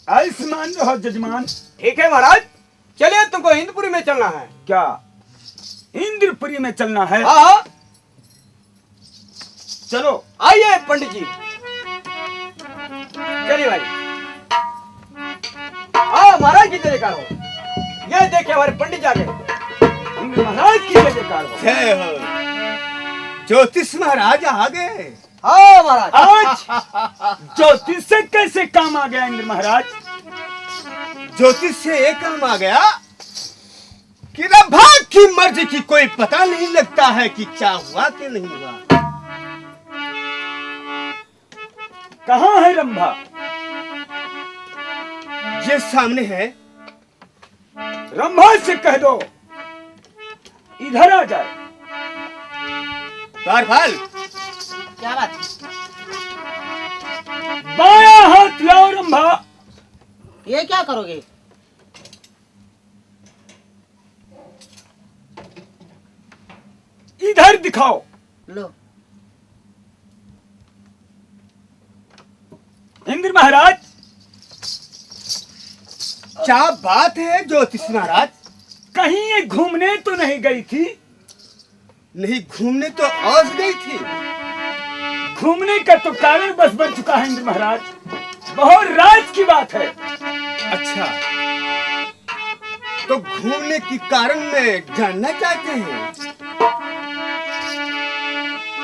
आयुष्मान रहो जजमान। ठीक है महाराज, चलिए तुमको इंद्रपुरी में चलना है। क्या इंद्रपुरी में चलना है? हाँ हाँ, चलो। आइए पंडित जी, चलिए भाई। हाँ महाराज की जय जयकार हो। ये देखिए हमारे पंडित जी आ गए। इंद्र महाराज की जय जयकार हो। जय हो। ज्योतिष महाराज आ गए। हाँ महाराज। आज ज्योतिष से कैसे काम आ गया इंद्र महाराज? ज्योतिष से एक काम आ गया कि रंभा की मर्जी की कोई पता नहीं लगता है कि क्या हुआ कि नहीं हुआ। कहाँ है रंभा? ये सामने है। रंभा से कह दो इधर आ जाए। द्वारपाल, क्या बात है? बाया हाथ लाओ रंभा। ये क्या करोगे? इधर दिखाओ। लो। इंद्र महाराज, क्या बात है ज्योतिष महाराज? कहीं ये घूमने तो नहीं गई थी? नहीं, घूमने तो औस गई थी। घूमने का तो कारण बस बन चुका है इंद्र महाराज। बहुत राज की बात है। अच्छा, तो घूमने की कारण में जानना चाहते हैं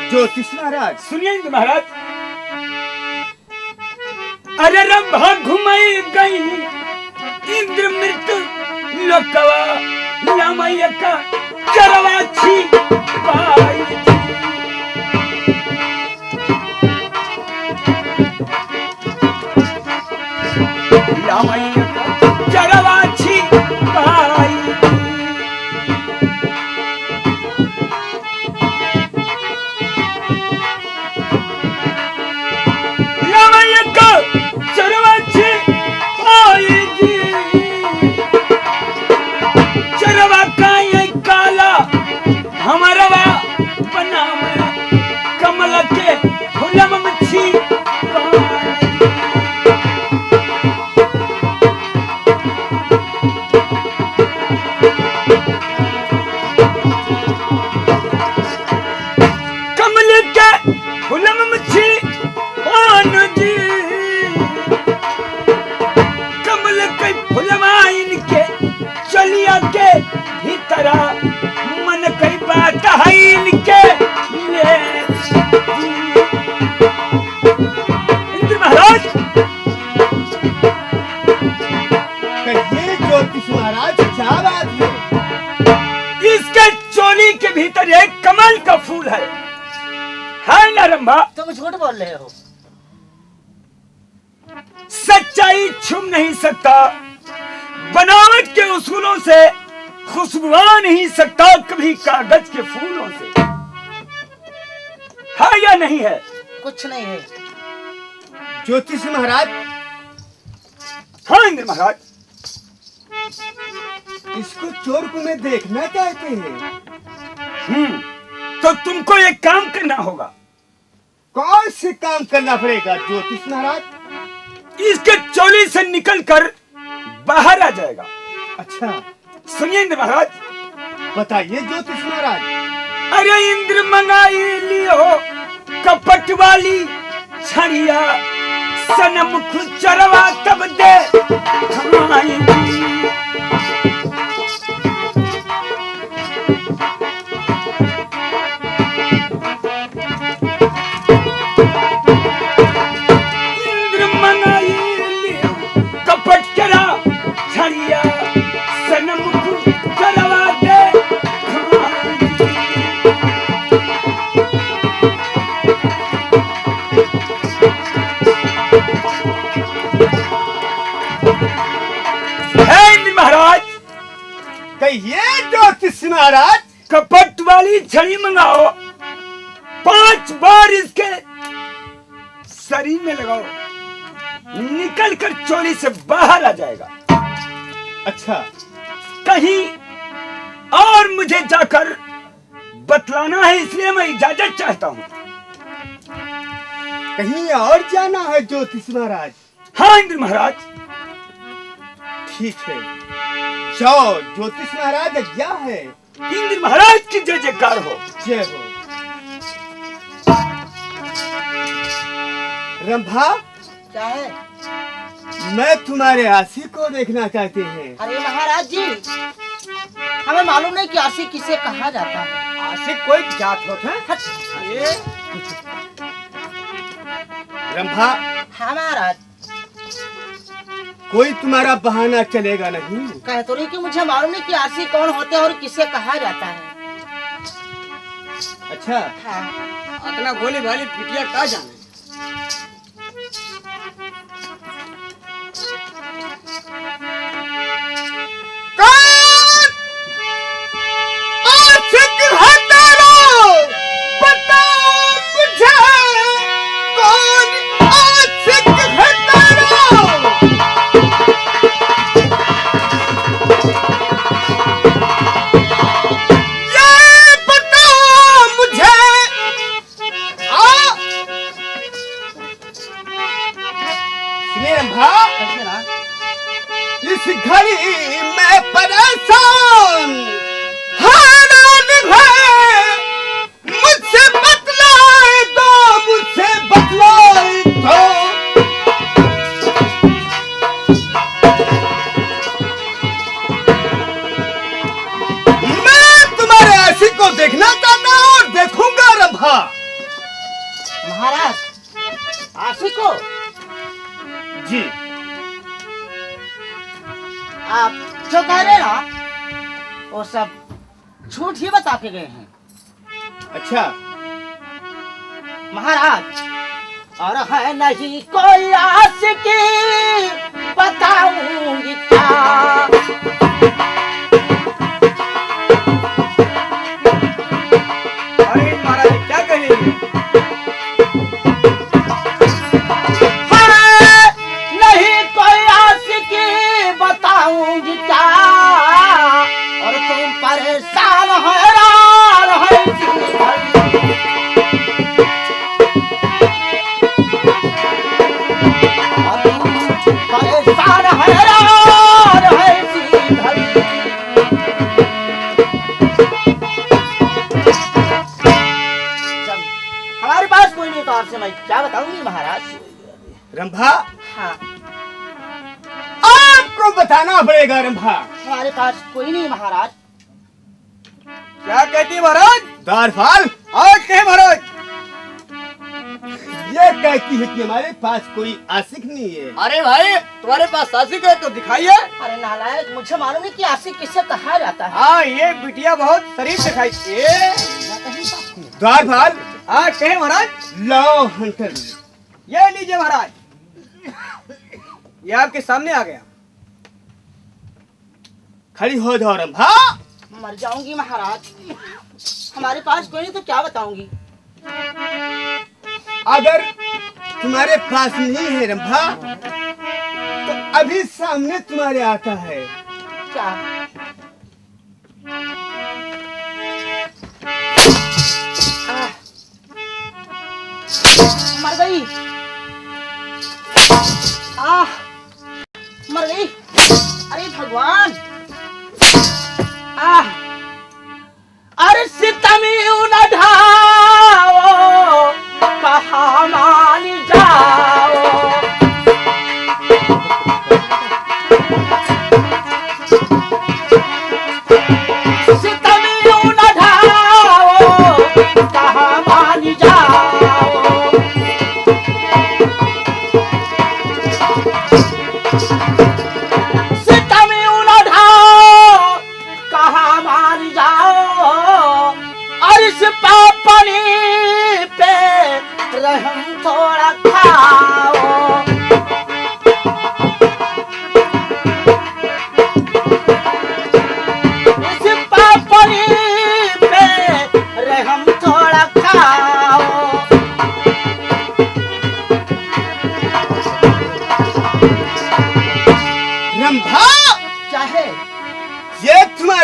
ज्योतिष महाराज? सुनिए इंद्र महाराज, अरे रंभा घुमाई गई इंद्र मृत्यु लोकवा लामैया का चरवा छी पाई। लामैया का चरवा छी पाई। लामैया का चरवा छी पाई जी। चरवा का ये काला हमारा बना में कमल के फूलम मच्छी पाई। कमल के फूलम मच्छी पान जी। कमल के फुलवा इनके चलिया के भीतरा मन कई बात है इनके लिए। इंद्र महाराज, कहिए ज्योतिष महाराज, क्या बात है? इसके चोली के भीतर एक कमल का फूल है ना रंभा? तुम झूठ बोल रहे हो। सच्चाई छुप नहीं सकता, बनावट के उसूलों से खुशबू आ नहीं सकता कभी कागज के फूलों से। है या नहीं है? कुछ नहीं है। ज्योतिष महाराज, हाँ इंद्र महाराज। इसको चोर को मैं देखना चाहते हैं। तो तुमको एक काम करना होगा। कौन से काम करना पड़ेगा ज्योतिष महाराज? इसके चोली से निकलकर बाहर आ जाएगा। अच्छा, सुनिए इंद्र महाराज। बताइए ज्योतिष महाराज। अरे इंद्र मंगाई लियो कपट वाली छड़िया, सनमुख चरवा तब दे खाई। इंद्र मंगाई लियो कपट चरा छड़िया, सनमुख चरवा दे खाई। इंद्र महाराज, कहिए ज्योतिष महाराज। कपट वाली छड़ी मंगाओ, 5 बार इसके शरीर में लगाओ। निकल कर चोरी से बाहर आ जाएगा। अच्छा, कहीं और मुझे जाकर बतलाना है, इसलिए मैं इजाजत चाहता हूँ। कहीं और जाना है ज्योतिष महाराज? हाँ इंद्र महाराज। ठीक है, जाओ ज्योतिष महाराज, आज्ञा है। इंद्र महाराज की जय जयकार हो। जय हो। रंभा, क्या है? मैं तुम्हारे आशिक को देखना चाहते हैं। अरे महाराज जी, हमें मालूम नहीं कि आशिक किसे कहा जाता है। आशिक कोई जात होता है? हट। ये रंभा, हाँ महाराज, कोई तुम्हारा बहाना चलेगा नहीं। कह तो रही कि मुझे मालूम नहीं कि आशिक कौन होते हैं और किसे कहा जाता है। अच्छा, हाँ। इतना भोली भाली पिटिया का जाने। आशिक है तेरा, बताओ मुझे, कौन आशिक है तेरा? ये बताओ मुझे। सुनिए रंभा, कैसे ना? इस घड़ी मैं परेशान, हैरान है। मुझसे बतलाए दो, मुझसे बतलाए दो। मैं तुम्हारे आशिक को देखना चाहता हूँ और देखूंगा रंभा। महाराज, आशिक को जी, आप जो कह रहे हैं ना, वो सब झूठ ही बता के गए हैं अच्छा। महाराज। और है नहीं कोई आशिक, बताऊंगी क्या। अरे महाराज क्या कहेंगे? है नहीं कोई आशिक, बताऊंगी क्या। और तुम परेशान हैरान है जी भरी। और तुम परेशान हैरान है जी भरी। जब हमारे पास कोई नहीं तो आपसे मैं क्या बताऊंगी महाराज। रंभा, हाँ, आपको बताना पड़ेगा रंभा। हमारे पास कोई नहीं महाराज। क्या कहती है महाराज? द्वारपाल, और कहे महाराज? ये कहती है कि हमारे पास कोई आशिक नहीं है। अरे भाई, तुम्हारे पास आशिक है तो दिखाइए। अरे नालायक, मुझे मालूम नहीं कि आशिक किसे कहा जाता है। हाँ, ये बिटिया बहुत शरीफ दिखाई। द्वारपाल, हाँ कहे महाराज? लो हंटर, ये लीजिए महाराज, ये आपके सामने आ गया। खड़ी हो जाओ रंभा। मर जाऊंगी महाराज, हमारे पास कोई नहीं तो क्या बताऊंगी। अगर तुम्हारे पास नहीं है रंभा, तो अभी सामने तुम्हारे आता है। क्या? मर गई। मर गई। अरे भगवान। अरे सितमी न ढाओ, कहाँ मान जाओ। सितमी न ढाओ, कहाँ मान जाओ।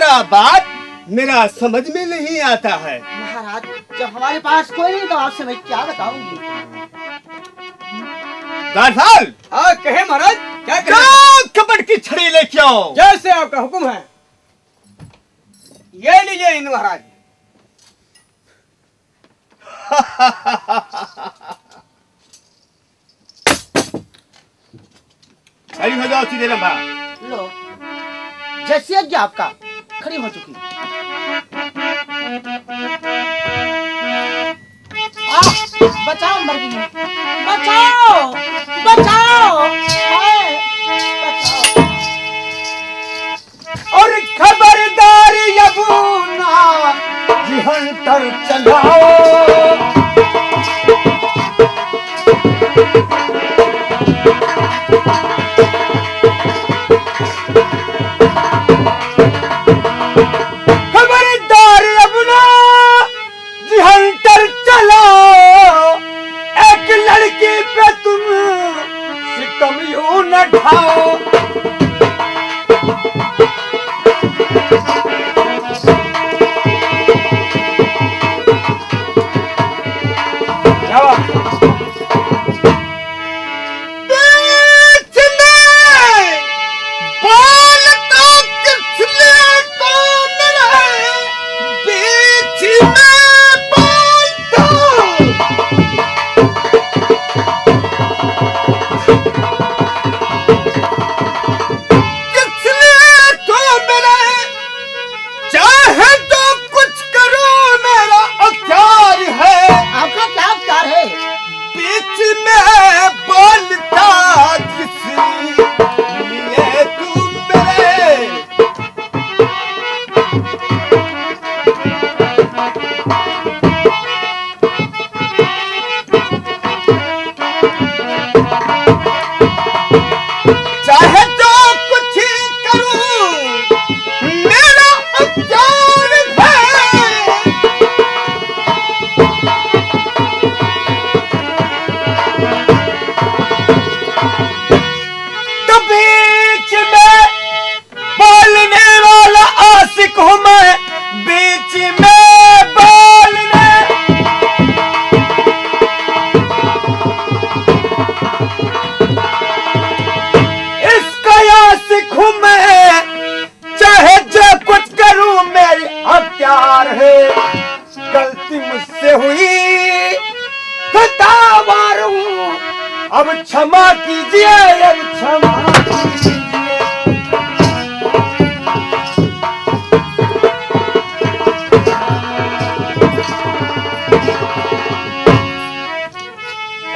क्या बात मेरा समझ में नहीं आता है। महाराज जब हमारे पास कोई नहीं तो आपसे मैं क्या बताऊंगी। गारफाल, हाँ कहे महाराज, क्या करें? जाओ कपट की छड़ी लेके आओ। जैसे आपका हुक्म है। ये लीजिए इंद्र महाराज। खड़ी हो जाओ सीधे रंभा। लो जैसी आज्ञा आपका, खड़ी हो चुकी। बचाओ मर्गिनी, बचाओ बचाओ, हाय, बचाओ। और खबरदार यबूना जिहंतर चलाओ। खबरदार यबूना जिहंतर चलाओ। एक लड़की पे तुम सितम यूं न ढाओ। गलती मुझसे हुई, खतावार हूँ, अब क्षमा कीजिए, अब क्षमा कीजिए।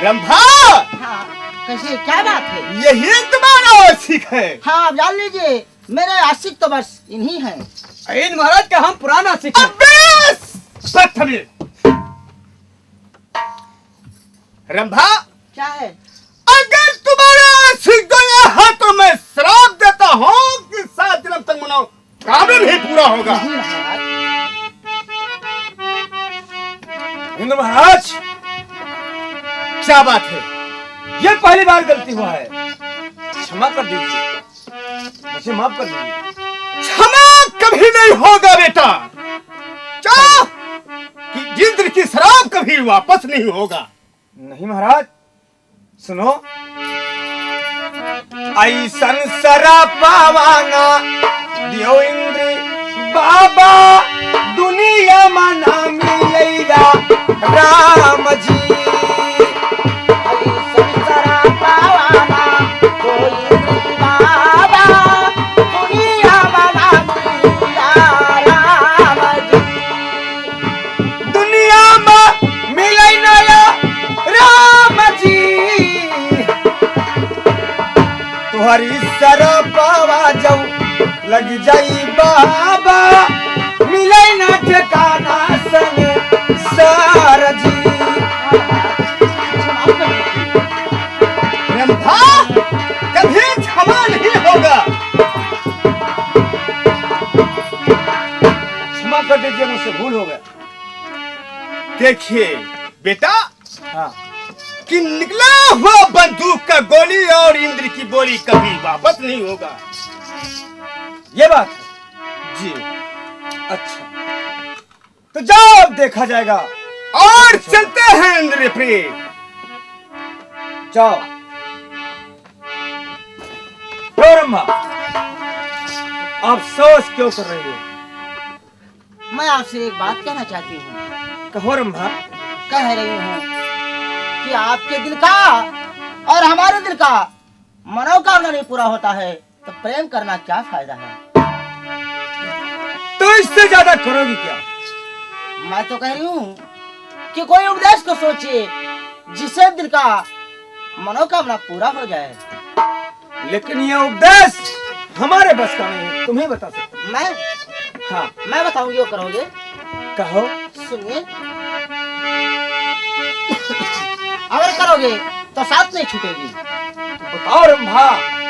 रंभा, हाँ कैसे, क्या बात है? यही तुम्हारा आशिक है? हाँ आप जान लीजिए, मेरे आशिक तो बस इन्हीं हैं। इन महाराज का हम पुराना आशिक हैं। बदतमीज! रंभा, क्या है? अगर तुम्हारा आशिक तो यहाँ तो मैं श्राप देता हूँ कि 7 जन्म तक मनाओ, काबिल ही पूरा होगा। नहीं महाराज। इंद्र महाराज, क्या बात है? ये पहली बार गलती हुआ है, क्षमा कर दीजिए, मुझे माफ कर दीजिए। क्षमा कभी नहीं होगा बेटा, क्या कि इंद्र की शराब कभी वापस नहीं होगा। नहीं महाराज, सुनो, ऐसन शराब पावाना दियो इंद्र बाबा, दुनिया में ना मिलेगा राम जी। तुम्हारी सरपवा जाऊ लग जाई बाबा, मिले ना ठिकाना संग सारजी। रंभा, कभी क्षमा नहीं होगा। क्षमा कर दीजिए, मुझसे भूल हो गया। देखिए बेटा, हाँ, कि निकला हुआ बंदूक का गोली और इंद्र की बोली कभी वापस नहीं होगा। ये बात जी अच्छा, तो जाओ, अब देखा जाएगा। और चलते हैं इंद्रप्रिय। जाओ। क्यों रंभा, आप सोच क्यों कर रही हो? मैं आपसे एक बात कहना चाहती हूँ। कहो रंभा। कह रही हूँ कि आपके दिल का और हमारे दिल का मनोकामना नहीं पूरा होता है तो प्रेम करना क्या फायदा है? तो इससे ज्यादा करोगी क्या? मैं तो कह रही हूँ कि कोई उपदेश को सोचिए जिससे दिल का मनोकामना पूरा हो जाए। लेकिन ये उपदेश हमारे बस का नहीं है, तुम्हें बता सकते। मैं हाँ, मैं बताऊंगी, वो करोगे? कहो। सुनिए, अगर करोगे तो साथ नहीं छूटेगी। बताओ रंभा।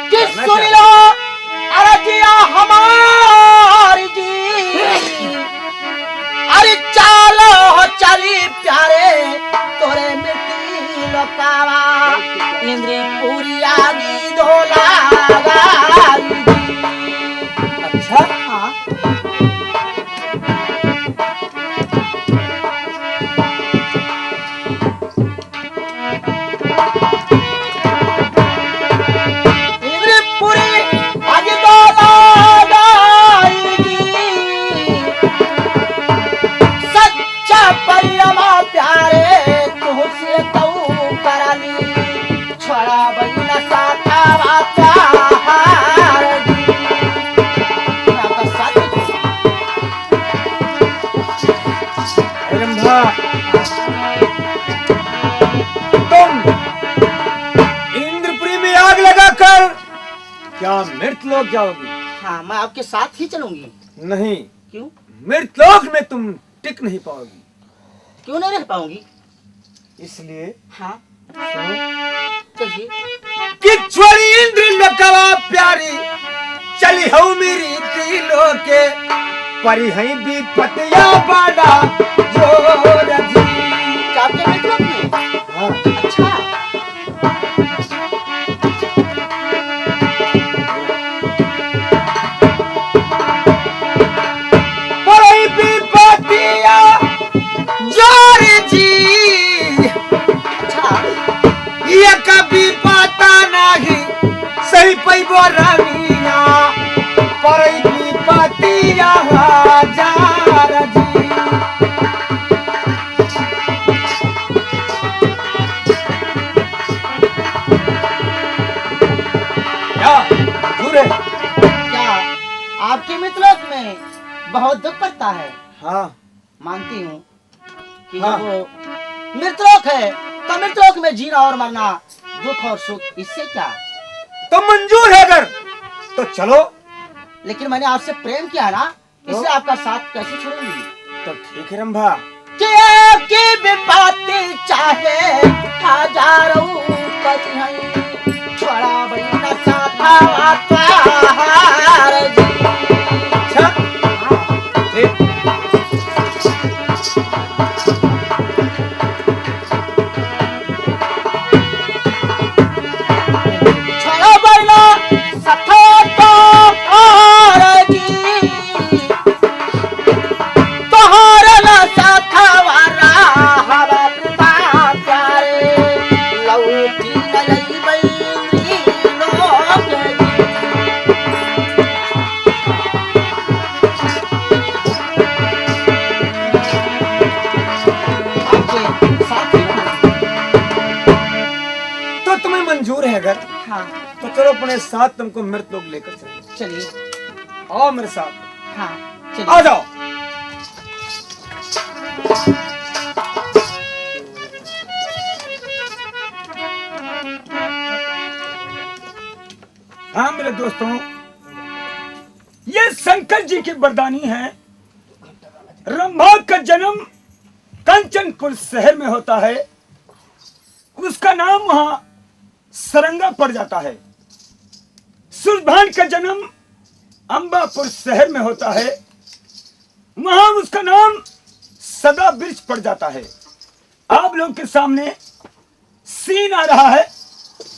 कि सुन लो अरजिया हमारी जी, अरे चालो चली प्यारे तोरे मिट्टी लोकावा, इंद्र पूरी आगी धोला गाई जी। अच्छा, हाँ, रंभा, तुम इंद्रपुरी में आग लगाकर क्या मृतलोक जाओगी? हाँ, मैं आपके साथ ही चलूंगी। नहीं, क्यों? मृतलोक में तुम टिक नहीं पाओगी। क्यों नहीं रह पाऊंगी? इसलिए हाँ, सुनो चलिए। कि छोड़ी इंद्र लोकवा प्यारी, चली हो मेरी दिलों के, परी है भी पतिया बाड़ा जोर जी। आपके मित्रों में? हाँ, अच्छा, परी भी पतिया जोर जी, अच्छा, ये कभी पता नहीं सही पैबो रानिया, परी भी पतिया हजार जी। क्या मंजूर है? क्या आपके मित्रलोक में बहुत दुख पड़ता है? हाँ, मानती हूँ कि हाँ। जब वो मित्रलोक है तो मित्रलोक में जीना और मरना, दुख और सुख, इससे क्या? तो मंजूर है अगर, तो चलो। लेकिन मैंने आपसे प्रेम किया ना, इसलिए आपका साथ कैसे छोड़ूंगी? तो ठीक है रंभा। कि आपकी भी बातें चाहे हजारों पति हैं, छोड़ा बड़ी न साथा वातार जी। अच्छा, ठीक। छोड़ा बड़ी न साथा वातार जी, तोहरा न साथा वारा हवा कृपा प्यारे, लौटी न लई बैरी लोग जी। आपके साथ ही तो तुम्हें मंजूर है अगर, हाँ, तो चलो अपने साथ तुमको मृत लोग लेकर चलो। चलिए। आओ मेरे साथ, हाँ, आ चलिए। जाओ। हाँ मेरे दोस्तों, ये शंकर जी की वरदानी है। रंभा का जन्म कंचनपुर शहर में होता है, उसका नाम वहां सरंगा पड़ जाता है। सूरजभान का जन्म अंबापुर शहर में होता है, वहां उसका नाम सदा वृक्ष पड़ जाता है। आप लोगों के सामने सीन आ रहा है,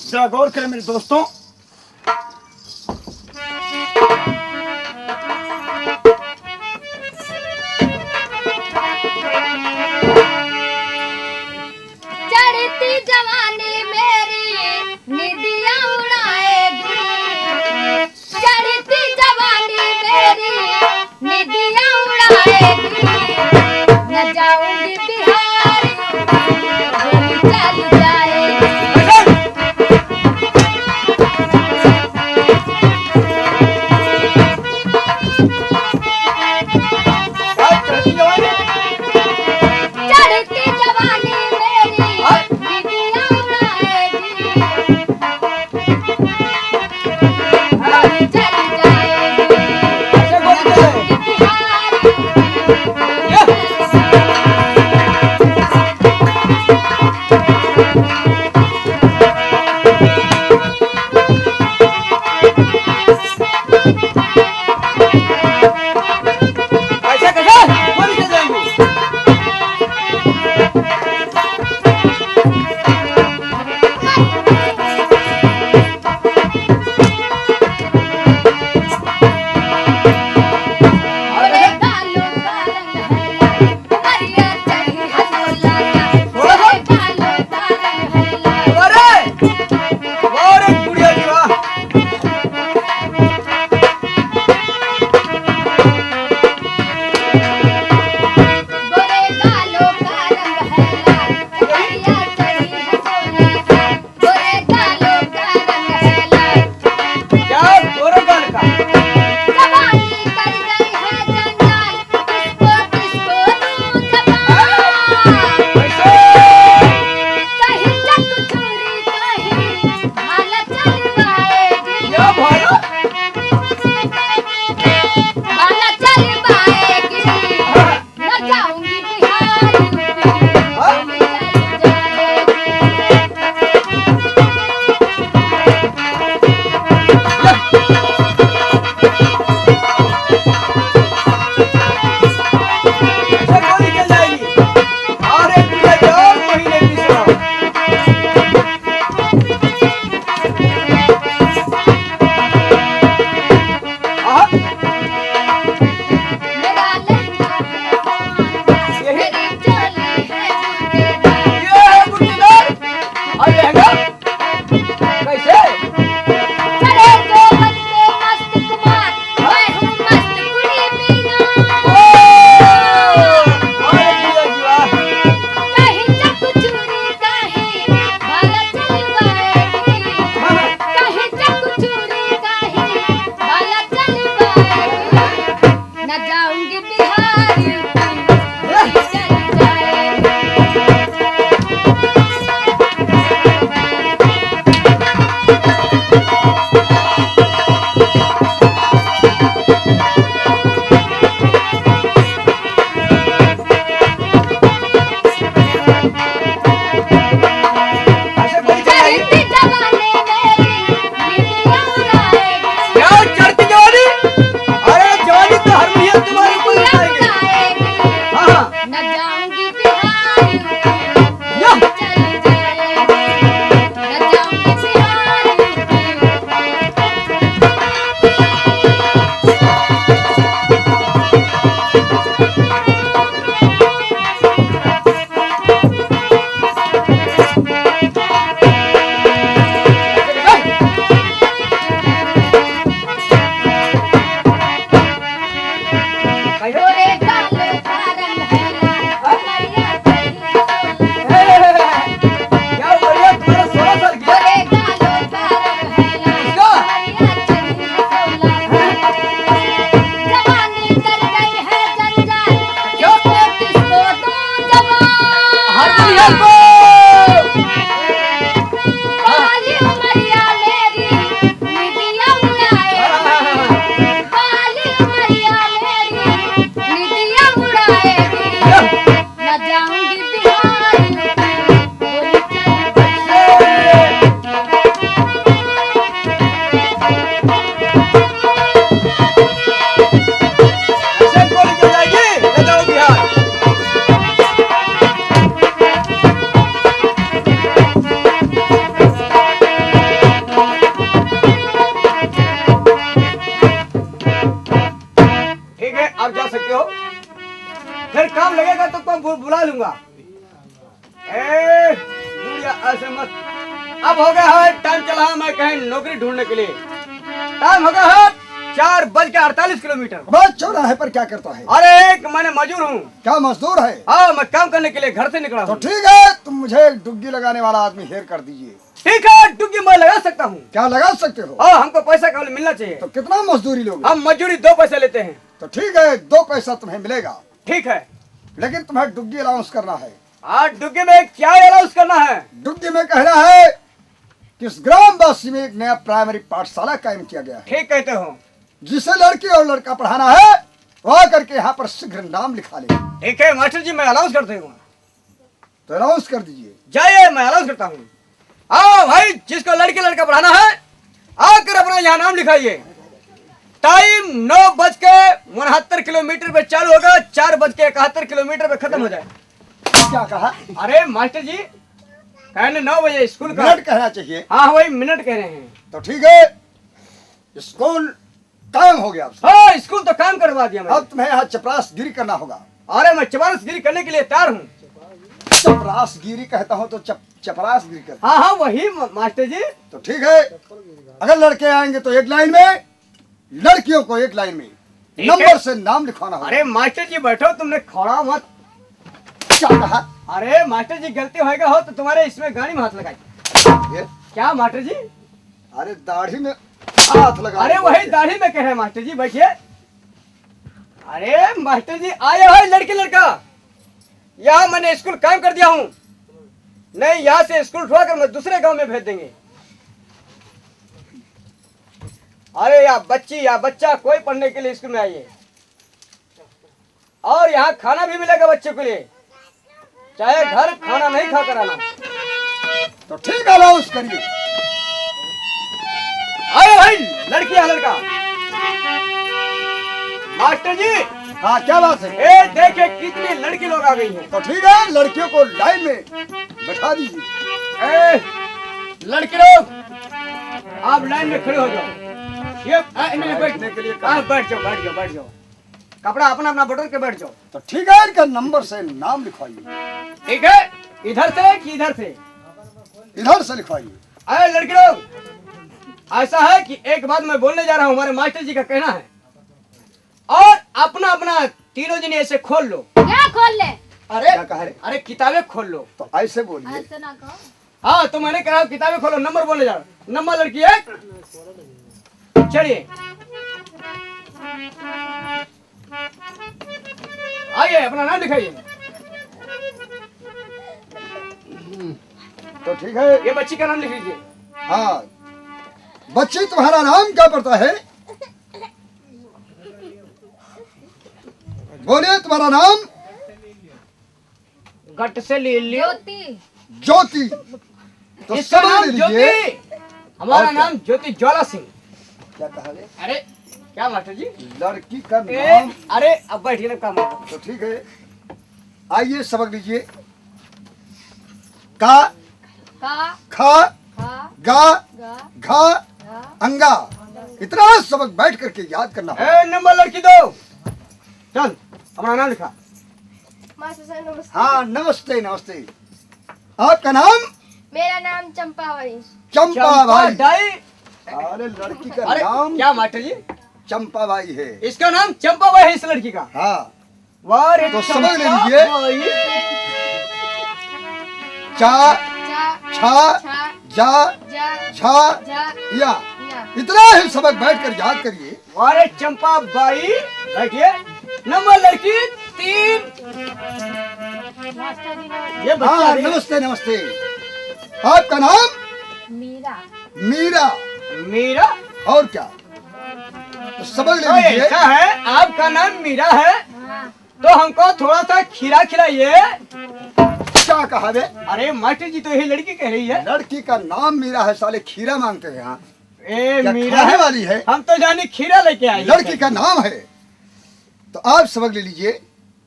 जरा गौर करें मेरे दोस्तों। जवानी मेरी निदियां उड़ाएगी, चढ़ती जवानी मेरी निदियां उड़ाएगी, न जाऊंगी बिहार गोली चल जाएगी। चढ़ती जवानी मेरी निदियां उड़ाएगी, गोली चल जाएगी, ऐसे गोली चले। बिहार ये। ऐसे कैसे गोली चल जाएंगी? गोरे गालों का रंग है लाल, उमरिया चढ़ी है 16 साल, गोरे गालों का रंग है लाल। अरे गुड़िया जी वाह। गोरे गालों का रंग है लाल, उमरिया चढ़ी है 16 साल, गोरे गालों का रंग है लाल। क्या गोरे गाल का? जवानी कर गई है जंजाल, किसको किसको दूं जवान। ऐसे। कहीं चक चूरी कहीं भाला चलवाएगी, क्या भाला? भाला चलवाएगी, न जाऊंगी बिहार गोली चल जाएगी। ऐसे गोली चल जाएगी। अरे गुड़िया जी और महीने तीसरा। आहा, मेरा लहंगा है पान, मेरी चोली है बुटेदार। ये है गुड़ीदार। और लहंगा कैसे? चढ़े जो बंदे मस्त कुमार, मैं हूँ मस्त कुड़ी मीना। अरे गुड़िया जी वाह। कहीं चक चूरी कहीं भाला चलवाएगी, कहीं चक चूरी कहीं भाला चलवाएगी, न जाऊंगी बिहार गोली चल जाएगी। ऐसे गोली चल जाएगी। चढ़ती जवानी मेरी निदियां उड़ाएगी, क्या चढ़ती जवानी? अरे जवानी तो हर महीने तुम्हारी ऊपर निदियां उठाएंगे। उड़ाएगी, हाँ हाँ। न जाऊंगी बिहार या। चल जाएगी, न जाऊंगी बिहार। गोरे गालों का रंग है लाल, उमरिया चढ़ी है 16 साल, क्या बढ़िया तुम्हारा 16 साल की है। गोरे गालों का रंग है लाल, उमरिया चढ़ी है 16 साल। जवानी कर गई है जंजाल, किसको किसको दूं जवान। हर दुनिया को। काली उमरिया मेरी निदियां उड़ाएगी, काली उमरिया मेरी निदियां उड़ाएगी, न जाऊंगी बिहार गोली चल जाएगी। ऐसे गोली चल जाएगी। ले जाओ बिहार। ठीक है, आप जा सकते हो। फिर काम लगेगा तो बुला लूंगा। गुड़िया ऐसे मत। अब हो गया है टाइम, चला है मैं कहीं नौकरी ढूंढने के लिए। टाइम हो गया है 4:48 किलोमीटर। बस चौराहे पर क्या करता है? अरे एक मैंने मजदूर हूँ। क्या मजदूर है? हाँ, मैं काम करने के लिए घर से निकला तो हूँ। ठीक है, तुम मुझे एक डुग्गी लगाने वाला आदमी हेर कर दीजिए। ठीक है, डुग्गी मैं लगा सकता हूँ। क्या लगा सकते हो? हाँ, हमको पैसा केवल मिलना चाहिए। तो कितना मजदूरी लोगे? हम मजदूरी 2 पैसे लेते हैं। तो ठीक है, 2 पैसा तुम्हें मिलेगा, ठीक है। लेकिन तुम्हें डुग्गी अलाउंस करना है। आज डुग्गी में क्या अलाउंस करना है? डुग्गी में कहना है कि इस ग्रामवासी में एक नया प्राइमरी पाठशाला कायम किया गया है, ठीक कहते हो। जिसे लड़की और लड़का पढ़ाना है वो आकर के यहाँ पर शीघ्र नाम लिखा ले। ठीक है मास्टर जी, मैं अलाउंस करते हूँ। तो अलाउंस कर दीजिए। जाइए, मैं अलाउंस करता हूँ। आओ भाई, जिसको लड़की लड़का पढ़ाना है आकर अपना यहाँ नाम लिखाइए। टाइम 9:69 किलोमीटर पे चालू होगा, 4:71 किलोमीटर पे खत्म हो जाए। क्या कहा? अरे मास्टर जी, कहने 9 बजे स्कूल का। मिनट कहना चाहिए। हाँ, वही मिनट कह रहे हैं। तो ठीक है, स्कूल कायम हो गया। हाँ, स्कूल तो काम करवा दिया मैंने। अब तुम्हें यहाँ चपरासगिरी करना होगा। अरे मैं चपरासगिरी करने के लिए तैयार हूँ। चपरासगिरी कहता हूँ तो चपरासगिरी करता। हाँ हाँ, वही मास्टर जी। तो ठीक है, अगर लड़के आएंगे तो एक लाइन में, लड़कियों को एक लाइन में ठीक नंबर है। से नाम लिखवाना होगा। अरे मास्टर जी बैठो, तुमने खड़ा मत। क्या कहा? अरे मास्टर जी, गलती होएगा हो तो तुम्हारे इसमें गाड़ी में हाथ लगाई। ये? क्या मास्टर जी? अरे दाढ़ी में हाथ लगा। अरे वही दाढ़ी में कह रहे हैं मास्टर जी, बैठिए। अरे मास्टर जी, आए हो लड़की लड़का, यहाँ मैंने स्कूल कायम कर दिया हूँ। नहीं, यहाँ से स्कूल उठवाकर मैं दूसरे गांव में भेज देंगे। अरे या बच्ची या बच्चा कोई पढ़ने के लिए स्कूल में आइए, और यहाँ खाना भी मिलेगा बच्चे के लिए, चाहे घर खाना नहीं खा कर आना। तो ठीक है, अलाउंस करिए। आए भाई, लड़की या लड़का। मास्टर जी, हाँ, क्या बात है? ए देखे कितनी लड़की लोग आ गई हैं। तो ठीक है, लड़कियों को लाइन में बैठा दीजिए। ए लड़की लोग, आप लाइन में खड़े हो जाओ। ये नहीं, बैठने के लिए हाँ, बैठ जाओ बैठ जाओ बैठ जाओ। कपड़ा अपना अपना बटन के बैठ जाओ। तो ठीक है, इनका नंबर से नाम लिखवाइए। ठीक है, इधर से कि इधर से? इधर से लिखवाइए। अरे लड़की लोग, ऐसा है कि एक बात मैं बोलने जा रहा हूँ, हमारे मास्टर जी का कहना है, और अपना अपना तीनों जने ऐसे खोल लो। क्या खोल ले? अरे क्या कहा रे? अरे किताबें खोल लो। तो ऐसे बोलिए। ऐसे ना कहो। हाँ, तो मैंने कहा किताबें खोलो, नंबर बोलने जा रहा हूँ। नंबर लड़की 1, चलिए आइए, अपना नाम लिखाइए। तो ठीक है। ये बच्ची का नाम लिख लीजिए। हाँ, बच्ची तुम्हारा नाम क्या पड़ता है? बोलिए, तुम्हारा नाम? गट से ले लियो। ज्योति। ज्योति। तो इसका समझ नाम लीजिए। ज्योति। हमारा और क्या? नाम ज्योति ज्वाला सिंह। क्या कहा रे? अरे क्या मास्टर जी? लड़की का ए, नाम। अरे अब बैठिए ना, काम तो ठीक है, आइए सबक लीजिए। का, का, खा, खा, गा, गा, घा, गा, अंगा, इतना सबक बैठ करके याद करना होगा। नंबर लड़की दो। चल, अपना नाम लिखा। मास्टर साहब नमस्ते। हाँ, नमस्ते नमस्ते। आपका नाम? मेरा नाम चंपा भाई। चंपा भाई। डाई। अरे लड़की का अरे नाम क्या मास्टर जी? चंपा भाई है। इसका नाम चंपा बाई है, इस लड़की का। हाँ, वाह रे, तो समझ चंपा लीजिए। बाई। चा, चा, छा, छा, जा, जा, झा, जा, या, या। इतना ही सबक बैठ कर याद करिए। वाह रे, चंपा बाई। बैठिए। नंबर लड़की 3। मास्टर जी नमस्ते। ये बच्चा हाँ, रे। नमस्ते नमस्ते। आपका नाम? मीरा। मीरा। मीरा। और क्या? तो समझ तो लीजिए। ऐसा है, आपका नाम मीरा है, हाँ। तो हमको थोड़ा सा खीरा खिलाइए। क्या कहा बे? अरे मास्टर जी, तो यही लड़की कह रही है। लड़की का नाम मीरा है, साले खीरा मांगते हैं यहाँ। ए क्या मीरा खाने है? वाली है? हम तो जाने खीरा लेके आए। लड़की का नाम है। तो आप समझ ले लीजिए।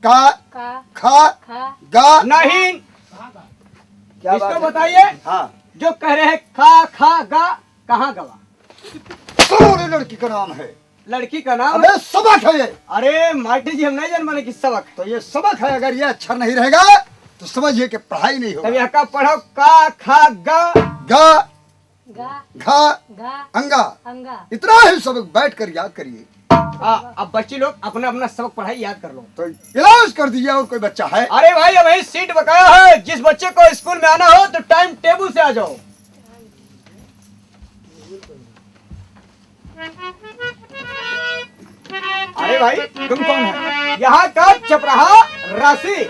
का, का, खा, खा, गा। नहीं, क्या इसको बात है? बताइए, हाँ, जो कह रहे हैं खा खा गा, कहाँ गवा? सोरे लड़की का नाम है। लड़की का नाम? अबे सबक है ये। अरे मास्टर जी, हम नहीं जान माने कि सबक। तो ये सबक है, अगर ये अच्छा नहीं रहेगा तो समझिए कि पढ़ाई नहीं तब होगा। यहाँ का पढ़ो का खा गा। गा गा घा गा अंगा, अंगा। इतना ही सबक बैठ कर याद करिए। अब बच्चे लोग अपना अपना सबक पढ़ाई याद कर लो। तो इलाज कर दीजिए। और कोई बच्चा है? अरे भाई अब वही सीट बकाया है, जिस बच्चे को स्कूल में आना हो तो टाइम टेबल से आ जाओ। अरे भाई तुम कौन है? यहाँ का चपराहा राशि।